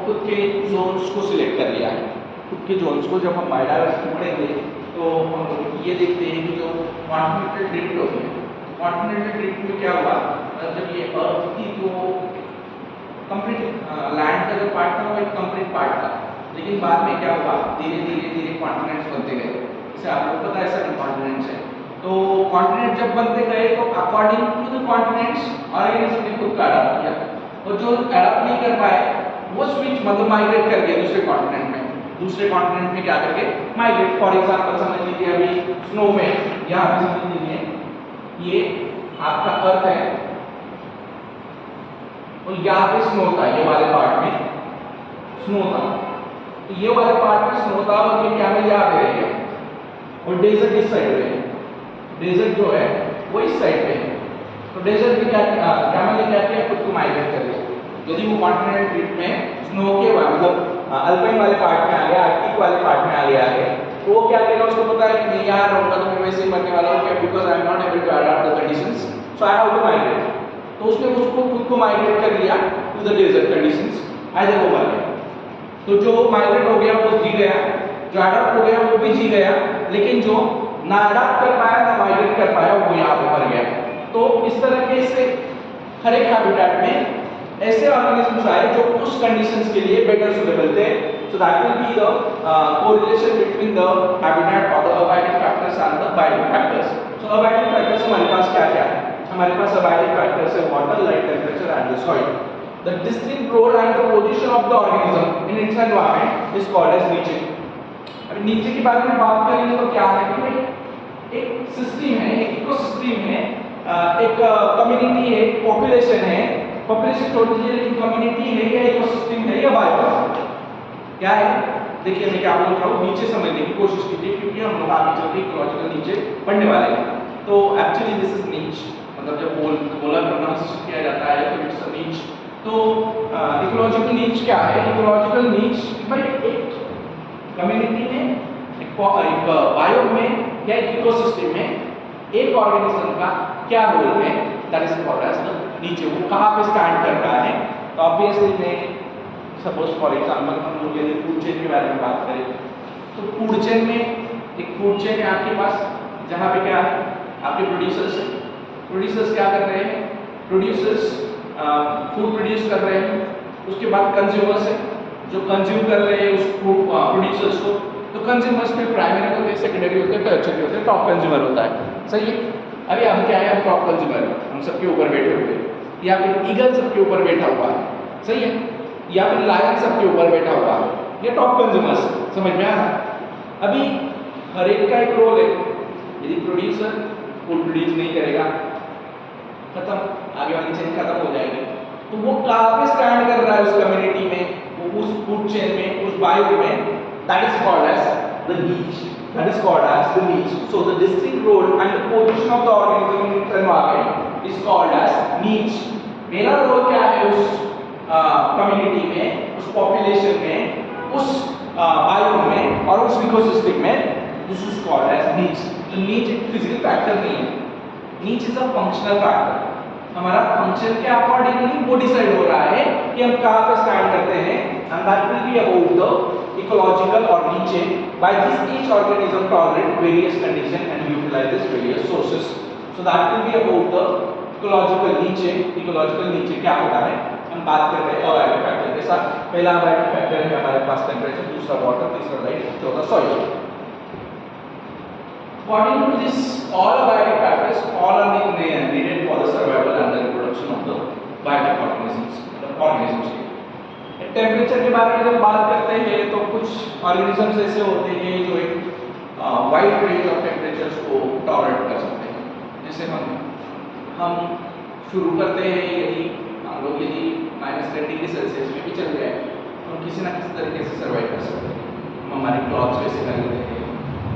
खुद के जोन्स को सिलेक्ट कर लिया है। खुद के जोन्स को जब हम बायोडायवर्सिटी पढ़ेंगे तो हम लोग ये देखते हैं कि जो कॉन्टिनेंटल ड्रिफ्ट होती है, कॉन्टिनेंटल ड्रिफ्ट में क्या हुआ, जब ये अर्थ की जो कंप्लीट लैंड का जो पार्ट था वो एक कंप्लीट पार्ट था, लेकिन बाद में क्या हुआ, धीरे धीरे कॉन्टिनेंट्स बनते गए। जैसे आप लोग पता है सभी कॉन्टिनेंट्स है, तो कॉन्टिनेंट जब बनते गए तो according to the continents organism ने खुद का अडॉप्ट किया, और जो अडॉप्ट नहीं कर पाए वो स्विच मतलब माइग्रेट कर गए दूसरे कॉन्टिनेंट में। दूसरे कॉन्टिनेंट में क्या करके माइग्रेट, फॉर एग्जांपल समझ लीजिए अभी स्नो में, यहाँ पे समझ लीजिए ये आपका अर्थ है और यहाँ पे स्नो था, ये वाले पार्ट में स्नो था, तो ये वाले पार्ट में स्नो था और ये क्या में यहाँ पे रह गया, और डेजर्ट इस साइड पे है, डेजर्ट जो है वो इस साइड पे है। तो डेजर्ट में क्या किया, खुद को माइग्रेट कर लिया, यदि वो कॉन्टिनेंटल ड्रिफ्ट में स्नो के मतलब अल्पाइन वाले पार्ट में आ गया, आर्कटिक वाले पार्ट में आ गया है, तो वो क्या करेगा, उसको पता है कि मैं यहाँ रहूँगा तो मैं वैसे ही मरने वाला हूँ, because I am not able to adopt the conditions, so I have to migrate. तो उसने उसको खुद को माइग्रेट कर लिया to the desert conditions, either वो मर गया। तो जो माइग्रेट हो गया वो जी गया, जो अडॉप्ट हो गया वो भी जी गया, लेकिन जो ना अडॉप्ट कर पाया ना माइग्रेट कर पाया वो यहाँ पे मर गया। तो इस तरह के से हर एक हैबिटेट में ऐसे ऑर्गेनिजम्स आए जो उस कंडीशंस के लिए बेटर सुटेबल थे। सो that will be the correlation between the habitat of the abiding factors and the binding factors. So abiding factors हमारे पास क्या क्या है? हमारे पास अबाइडिंग फैक्टर्स है water, light, temperature and the soil. The distinct role and the position of the organism in its environment is called as niche. अभी नीचे के बारे में बात करेंगे तो क्या है कि भाई एक सिस्टम है, एक इकोसिस्टम है, एक कम्युनिटी है, एक पॉपुलेशन है, पॉपुलेशन छोड़ दीजिए, लेकिन कम्युनिटी है या इकोसिस्टम है या बायो क्या है? देखिए मैं क्या बोल रहा हूँ, नीचे समझने की कोशिश कीजिए, क्योंकि हम लोग आगे चल के इकोलॉजिकल नीचे पढ़ने वाले हैं। तो एक्चुअली दिस इज नीच, मतलब जब बोला प्रोनाउंसिएशन किया जाता है तो इट्स अ नीच। तो इकोलॉजिकल नीच क्या है? इकोलॉजिकल नीच भाई एक कम्युनिटी में, एक बायो में या एक इकोसिस्टम में एक ऑर्गेनिज्म का क्या रोल है, that is called as the niche. वो कहाँ पे स्टैंड कर रहा है? तो ऑब्वियसली मैं सपोज फॉर एग्जांपल हम लोग यदि फूड चेन के बारे में बात करें तो फूड चेन में एक फूड चेन है आपके पास, जहाँ पे क्या है आपके प्रोड्यूसर्स हैं। प्रोड्यूसर्स क्या कर रहे हैं? प्रोड्यूसर्स फूड प्रोड्यूस कर रहे हैं, उसके बाद कंज्यूमर्स हैं जो कंज्यूम कर रहे हैं उस फूड प्रोड्यूसर्स को। तो कंज्यूमर्स में प्राइमरी होते हैं, सेकेंडरी होते हैं, टर्शियरी होते हैं, टॉप कंज्यूमर होता है, सही है। अभी हम क्या है, हम टॉप कंज्यूमर हैं, हम सबके ऊपर बैठे हुए हैं, या फिर ईगल सबके ऊपर बैठा हुआ है, सही है, या फिर लायन सबके ऊपर बैठा हुआ है, ये टॉप कंज्यूमर्स, समझ में आ रहा? अभी हर एक का एक रोल है। यदि प्रोड्यूसर फूड प्रोड्यूस नहीं करेगा, खत्म, आगे वाली चेन खत्म हो जाएगी। तो वो कहाँ पे स्टैंड कर रहा है उस कम्युनिटी में, वो उस फूड चेन में, उस बायो में, that is called as the niche, that is called as the niche. So the distinct role and the position of the organism in its environment is called as niche. मेरा role क्या है उस community में, उस population में, उस bio में और उस इकोसिस्टम में, दिस इज कॉल्ड एज नीच। तो नीच एक फिजिकल फैक्टर नहीं है, नीच इज अ फंक्शनल फैक्टर। हमारा फंक्शन के अकॉर्डिंगली वो डिसाइड हो रहा है कि हम कहाँ पे स्टैंड करते हैं, and that will be about the ecological और niche. By this each organism tolerate various condition and utilizes various sources. So that will be about the ecological niche. Ecological niche क्या होता है, हम बात कर रहे हैं अबाइडिंग फैक्टर के साथ। पहला अबाइडिंग फैक्टर है हमारे पास टेम्परेचर, दूसरा वाटर, तीसरा लाइट, चौथा soil. According to this, all abiding factors all are needed for the survival and the reproduction of the biotic organisms, the organisms के। टेम्परेचर के बारे में जब बात करते हैं तो कुछ ऑर्गेनिजम्स ऐसे होते हैं जो एक वाइड रेंज ऑफ टेम्परेचर्स को टॉलरेट कर सकते हैं। जैसे हम शुरू करते हैं, यदि हम लोग यदि -10 डिग्री सेल्सियस में भी चल जाए तो हम किसी ना किसी तरीके से सर्वाइव कर सकते हैं। हम हमारी क्लॉथ्स वैसे कर लेते हैं,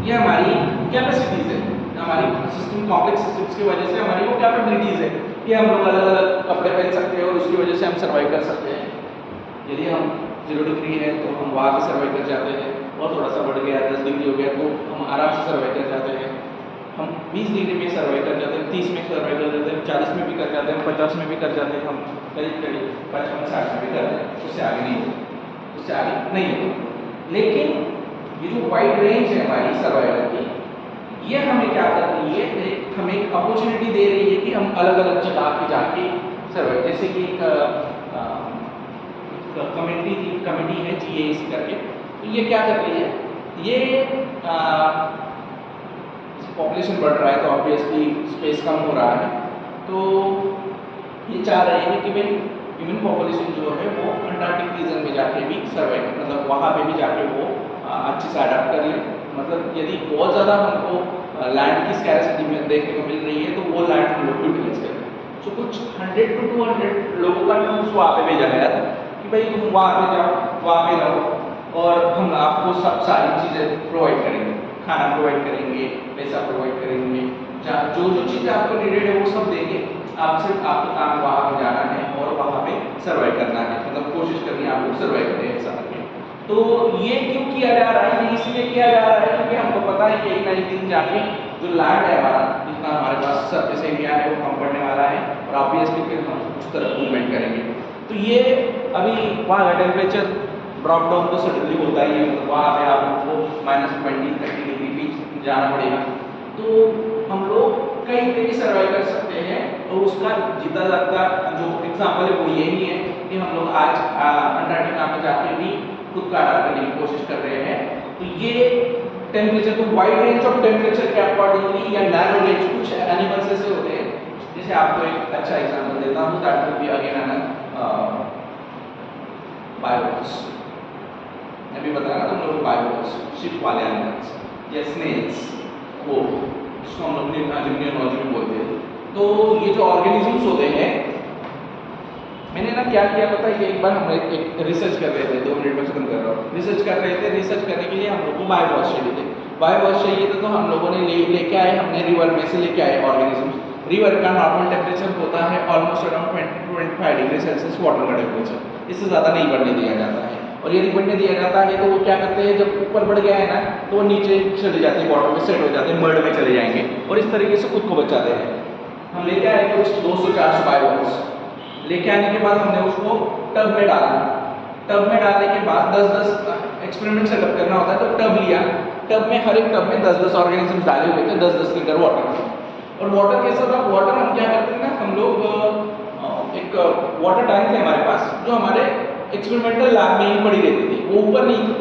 ये हमारी कैपेसिटीज है, हमारी सिस्टम कॉम्प्लेक्स सिस्टम्स की वजह से हमारी वो कैपेबिलिटीज है कि हम लोग अलग अलग कपड़े पहन सकते हैं और उसकी वजह से हम सर्वाइव कर सकते हैं। यदि हम 0 डिग्री है तो हम वहाँ भी सर्वाइव कर जाते हैं, और थोड़ा सा बढ़ गया 10 डिग्री हो गया तो हम आराम से सर्वाइव कर जाते हैं। हम 20 डिग्री में सर्वाइव कर जाते हैं, 30 में सर्वाइव कर जाते हैं, 40 में भी कर जाते हैं, 50 में भी कर जाते हैं, हम करीब करीब 55-60 में भी कर जाते हैं, उससे आगे नहीं होता, उससे आगे नहीं होता। लेकिन ये जो वाइड रेंज है हमारी सर्वाइवल की, ये हमें क्या कर रही है, हमें एक अपॉर्चुनिटी दे रही है कि हम अलग अलग जगह पे जाके सर्वाइव, जैसे कि कमेटी है GAC करके, तो ये क्या कर रही है, ये पॉपुलेशन बढ़ रहा है तो ऑब्वियसली स्पेस कम हो रहा है, तो ये चाह रहे हैं कि भाई ह्यूमन पॉपुलेशन जो है वो अंटार्कटिक रीजन में जाके भी सर्वाइव, मतलब वहाँ पे भी जाके वो अच्छे से अडाप्ट कर ले। मतलब यदि बहुत ज़्यादा हमको लैंड की स्कैरसिटी में देखने को मिल रही है तो वो लैंड हम लोग यूटिलाइज करें। सो कुछ 100 to 200 लोगों का टूर्स वहाँ पे भेजा गया था कि भाई तुम वहाँ पे जाओ, वहाँ पे रहो और हम आपको सब सारी चीज़ें प्रोवाइड करेंगे, खाना प्रोवाइड करेंगे, पैसा प्रोवाइड करेंगे, जहाँ जो जो चीज़ें आपको नीडेड है वो सब देंगे, आपका काम वहाँ पे जाना है और वहाँ पे सर्वाइव करना है, मतलब कोशिश करनी है आपको सर्वाइव करें ऐसा करके। तो ये क्यों किया जा रहा है? ये इसलिए किया जा रहा है क्योंकि हमको पता है कि एक ना एक दिन जाके जो लैंड है हमारा, जितना हमारे पास सरफेस एरिया है वो कम पड़ने वाला है और ऑब्वियसली फिर हम उस तरफ मूवमेंट करेंगे। तो ये अभी वहाँ का टेम्परेचर ड्रॉप डाउन तो सडनली होता ही है, मतलब वहाँ पे आपको -20-30 डिग्री भी जाना पड़ेगा। तो हम लोग कहीं पे भी सर्वाइव कर सकते हैं और उसका जितना ज़्यादा जो एग्जाम्पल है वो यही है कि हम लोग आज अंटार्कटिका में जाके भी खुद का अडाप्ट करने की कोशिश कर रहे हैं। तो ये टेम्परेचर तो वाइड रेंज ऑफ टेम्परेचर के अकॉर्डिंगली या नैरो रेंज, कुछ एनिमल्स ऐसे होते हैं, जैसे आपको एक अच्छा एग्जांपल देता हूँ, दैट विल बी अगेन बायोवॉल्स। अभी बताया तुम लोग बायोवॉल्स, शिप वाले एनिमल्स या स्नेल्स, वो जिसको हम लोग लिम्नियोलॉजी में बोलते हैं। तो ये जो ऑर्गेनिजम्स होते हैं, मैंने ना क्या किया पता है, एक बार हम एक रिसर्च कर रहे थे, 2 मिनट में खत्म कर रहा हूँ। रिसर्च कर रहे थे, रिसर्च करने के लिए हम लोग को बायोवॉल्स चाहिए थे। बायोवॉल्स चाहिए थे तो हम लोगों ने लेके आए, हमने रिवर में से लेके आए ऑर्गेनिजम्स। रिवर का नॉर्मल टेम्परेचर होता है almost around 20-25 degree Celsius water का टेम्परेचर, इससे ज़्यादा नहीं बढ़ने दिया जाता है। और यदि बढ़ने दिया जाता है तो वो क्या करते हैं, जब ऊपर बढ़ गया है ना तो वो नीचे चले जाते हैं, वाटर में सेट हो जाते हैं, मर्ड में चले जाएंगे और इस तरीके से खुद को बचाते हैं। हम लेके आए कुछ 200-400 बायोवॉल्स। लेके आने के बाद हमने उसको टब में डाला। टब में डालने के बाद 10-10 एक्सपेरिमेंट सेटअप करना होता है, तो टब लिया। टब में हर एक टब में 10-10 ऑर्गेनिजम्स डाले हुए थे, 10-10 लीटर वाटर। और वाटर कैसा था? वाटर हम क्या करते हैं ना, हम लोग एक वाटर टैंक है हमारे पास, जो हमारे एक्सपेरिमेंटल लैब में ही पड़ी रहती थी, वो ऊपर नहीं थी।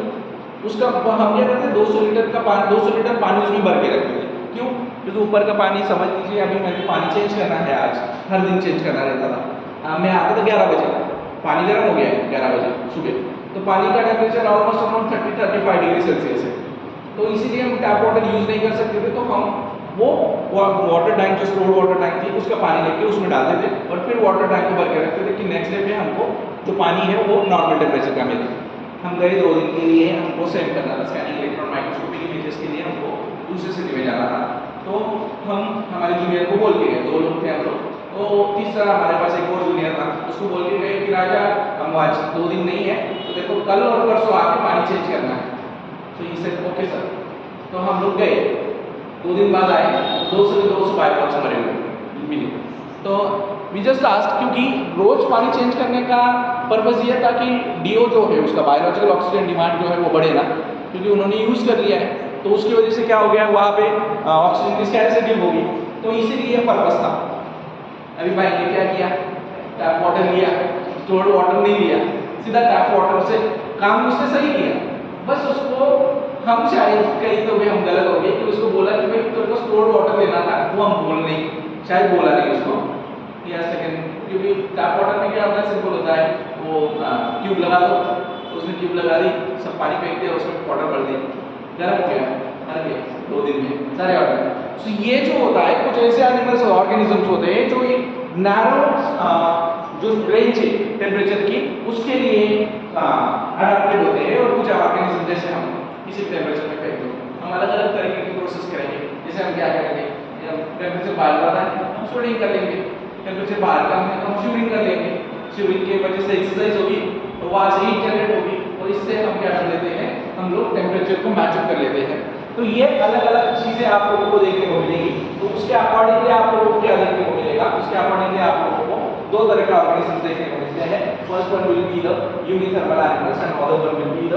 उसका हम क्या करते हैं, 200 लीटर पानी उसमें भर के रखते थे। क्यों? क्योंकि ऊपर का पानी, समझ लीजिए अभी मैंने पानी चेंज करना है, आज हर दिन चेंज करना रहता था। मैं आता था 11 बजे, पानी गर्म हो गया है 11 बजे सुबह, तो पानी का temperature almost around 30-35 degree Celsius है। तो इसीलिए हम टैप वाटर यूज़ नहीं कर सकते थे, तो हम वो वाटर टैंक, जो स्टोर्ड वाटर टैंक थी, उसका पानी लेके उसमें डालते थे और फिर वाटर टैंक को भर के रखते थे कि नेक्स्ट डे पे हमको जो पानी है वो नॉर्मल टेम्परेचर का मिले। हम गए 2 दिन के लिए, हमको सेंड करना था स्कैनिंग इलेक्ट्रॉन माइक्रोस्कोपिक इमेजेस के लिए, हमको दूसरे सिटी में जाना था। तो हम हमारे जूनियर को बोल के गए, 2 लोग थे हम लोग, तो तीसरा हमारे पास एक और जूनियर था, उसको बोल के गए कि राजा हम आज 2 दिन नहीं है, तो देखो कल और परसों आके पानी चेंज करना है। तो ये सर ओके सर। तो हम लोग गए, 2 दिन बाद आए, 200 बायोवॉल्स मरे हुए मिले। तो वी जस्ट आस्क्ड, क्योंकि रोज पानी चेंज करने का पर्पस ये था कि डीओ जो है उसका बायोलॉजिकल ऑक्सीजन डिमांड जो है वो बढ़े ना, क्योंकि उन्होंने यूज़ कर लिया है, तो उसकी वजह से क्या हो गया, वहाँ पे ऑक्सीजन की स्कैरसिटी होगी, तो इसीलिए ये पर्पस था। अभी भाई ने क्या किया, टैप वाटर लिया, स्टोर्ड वाटर नहीं लिया, सीधा टैप वाटर से काम उसने सही किया, बस उसको हम शायद कहीं तो भी हम गलत हो गए कि उसको बोला कि भाई तेरे को स्टोर्ड वाटर लेना था, वो हम बोल नहीं, शायद बोला नहीं उसको या सेकंड, क्योंकि टैप वाटर में क्या होता है, सिंपल होता है, वो ट्यूब लगा दो, उसने ट्यूब लगा दी, सब पानी फेंक दिया, उसमें वाटर भर दिया, गर्म हो गया, मर गए 2 दिन में सारे वाटर। तो ये जो होता है, कुछ ऐसे एनिमल्स ऑर्गेनिजम्स होते हैं जो एक नैरो जो रेंज है टेम्परेचर की, उसके लिए अडेप्टेड होते हैं, और कुछ ऑर्गेनिज्म जैसे हम किसी टेम्परेचर में फेंक दो, हम अलग अलग तरीके की प्रोसेस करेंगे। जैसे हम क्या करेंगे, टेम्परेचर बाहर जाता है हम स्वेटिंग कर लेंगे, टेम्परेचर बाहर कम है तो हम श्यूरिंग कर लेंगे, श्यूरिंग की वजह से एक्सरसाइज होगी और वहाँ से हीट जनरेट होगी, और इससे हम क्या कर लेते हैं, हम लोग टेम्परेचर को मैच अप कर लेते हैं। तो ये अलग अलग चीज़ें आप लोगों को देखने को मिलेगी। तो उसके अकॉर्डिंगली आप लोगों को क्या देखने को मिलेगा, उसके अकॉर्डिंगली आप लोगों को 2 तरह के ऑर्गेनिजम्स देखने को मिलते हैं। First one will be the eurythermal animals and other one will be the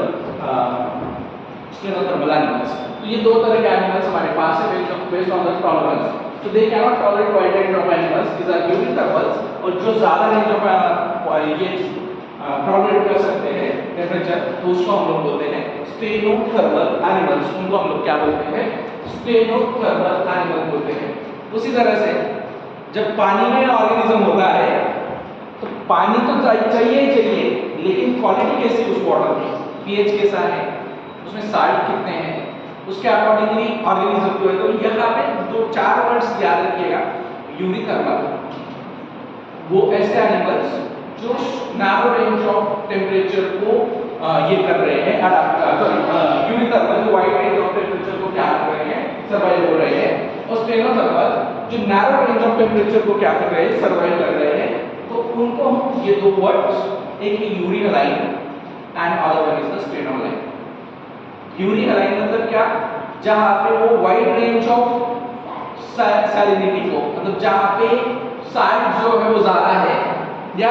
stenothermal animals. तो ये 2 तरह के एनिमल्स हमारे पास है बेस्ड ऑन द टॉलरेंस। तो they can not tolerate wide range of animals, these are eurythermals, और जो ज़्यादा रेंज ऑफ ये टॉलरेट कर सकते हैं टेम्परेचर, तो उसको हम लोग बोलते हैं स्टेनोथर्मल एनिमल्स। उनको हम लोग क्या बोलते हैं, स्टेनोथर्मल एनिमल बोलते हैं। उसी तरह से जब पानी में ऑर्गेनिज्म होता है तो पानी तो चाहिए ही चाहिए, लेकिन क्वालिटी कैसी उस वाटर की, पीएच कैसा है, उसमें साल्ट कितने हैं, उसके अकॉर्डिंगली ऑर्गेनिज्म को है। तो यहाँ पे 2-4 वर्ड्स याद रखिएगा। यूनिथर्मल, वो ऐसे एनिमल्स जो नैरो रेंज ऑफ टेम्परेचर को ये कर रहे हैं, यूनिथर्मल जो वाइड रेंज ऑफ टेम्परेचर को क्या कर रहे हैं, सर्वाइव हो रहे हैं। और स्टेनोथर्मल जो नैरो रेंज ऑफ टेम्परेचर को क्या कर रहे हैं, सर्वाइव कर रहे हैं, तो उनको हम ये दो वर्ड्स, एक है euryhaline and other one is the stenohaline. Euryhaline मतलब क्या, जहां पे वो वाइड रेंज ऑफ सैलिनिटी को, मतलब जहां पे साल्ट जो है वो ज्यादा है या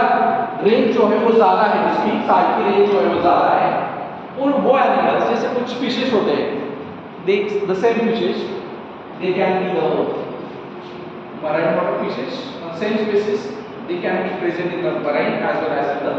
रेंज जो है वो ज्यादा है, जिसकी साल्ट की रेंज जो है वो ज्यादा है, उन वो एनिमल्स जैसे कुछ फिशेस होते हैं, they the same fishes, they can be the marine water fishes, same species, they can be present in the marine as well as in the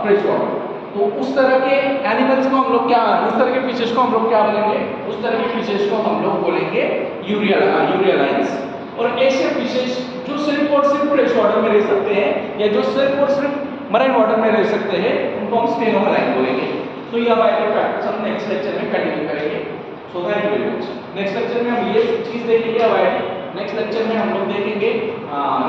fresh water. तो उस तरह के एनिमल्स को हम लोग क्या, उस तरह के फिशेस को हम लोग क्या बोलेंगे, उस तरह के फिशेस को हम लोग बोलेंगे यूरियालाइंस। और ऐसे फिशेस जो सिर्फ और सिर्फ फ्रेश वाटर में रह सकते हैं या जो सिर्फ और सिर्फ मरीन वाटर में रह सकते हैं, उनको हम स्टेनोलाइन बोलेंगे। तो ये बायोलॉजी फैक्ट्स हम नेक्स्ट लेक्चर में कंटिन्यू करेंगे। So thank you very much. Next lecture में हम ये चीज देखेंगे बायोलॉजी। नेक्स्ट लेक्चर में हम लोग देखेंगे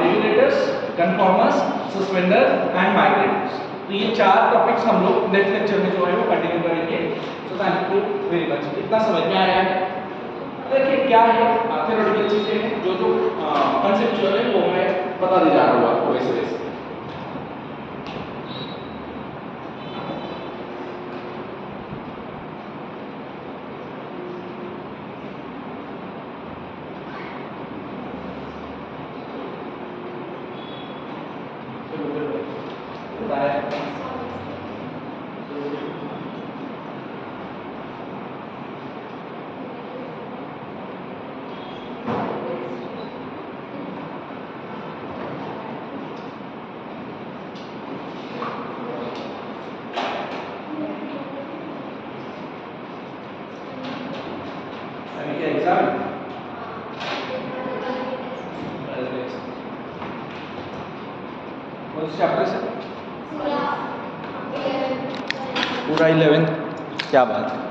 रेगुलेटर्स, कन्फॉर्मर्स, सस्पेंडर एंड माइग्रेटर्स। तो ये चार टॉपिक्स हम लोग नेक्स्ट लेक्चर में जो है वो कंटिन्यू करेंगे। So thank you very much. कितना समझ में आया है? देखिए क्या है, थ्योरेटिकल चीजें हैं, जो जो कंसेप्चुअल है वो मैं बता दे जा रहा हूँ आपको वैसे वैसे। चैप्टर से पूरा 11, क्या बात है।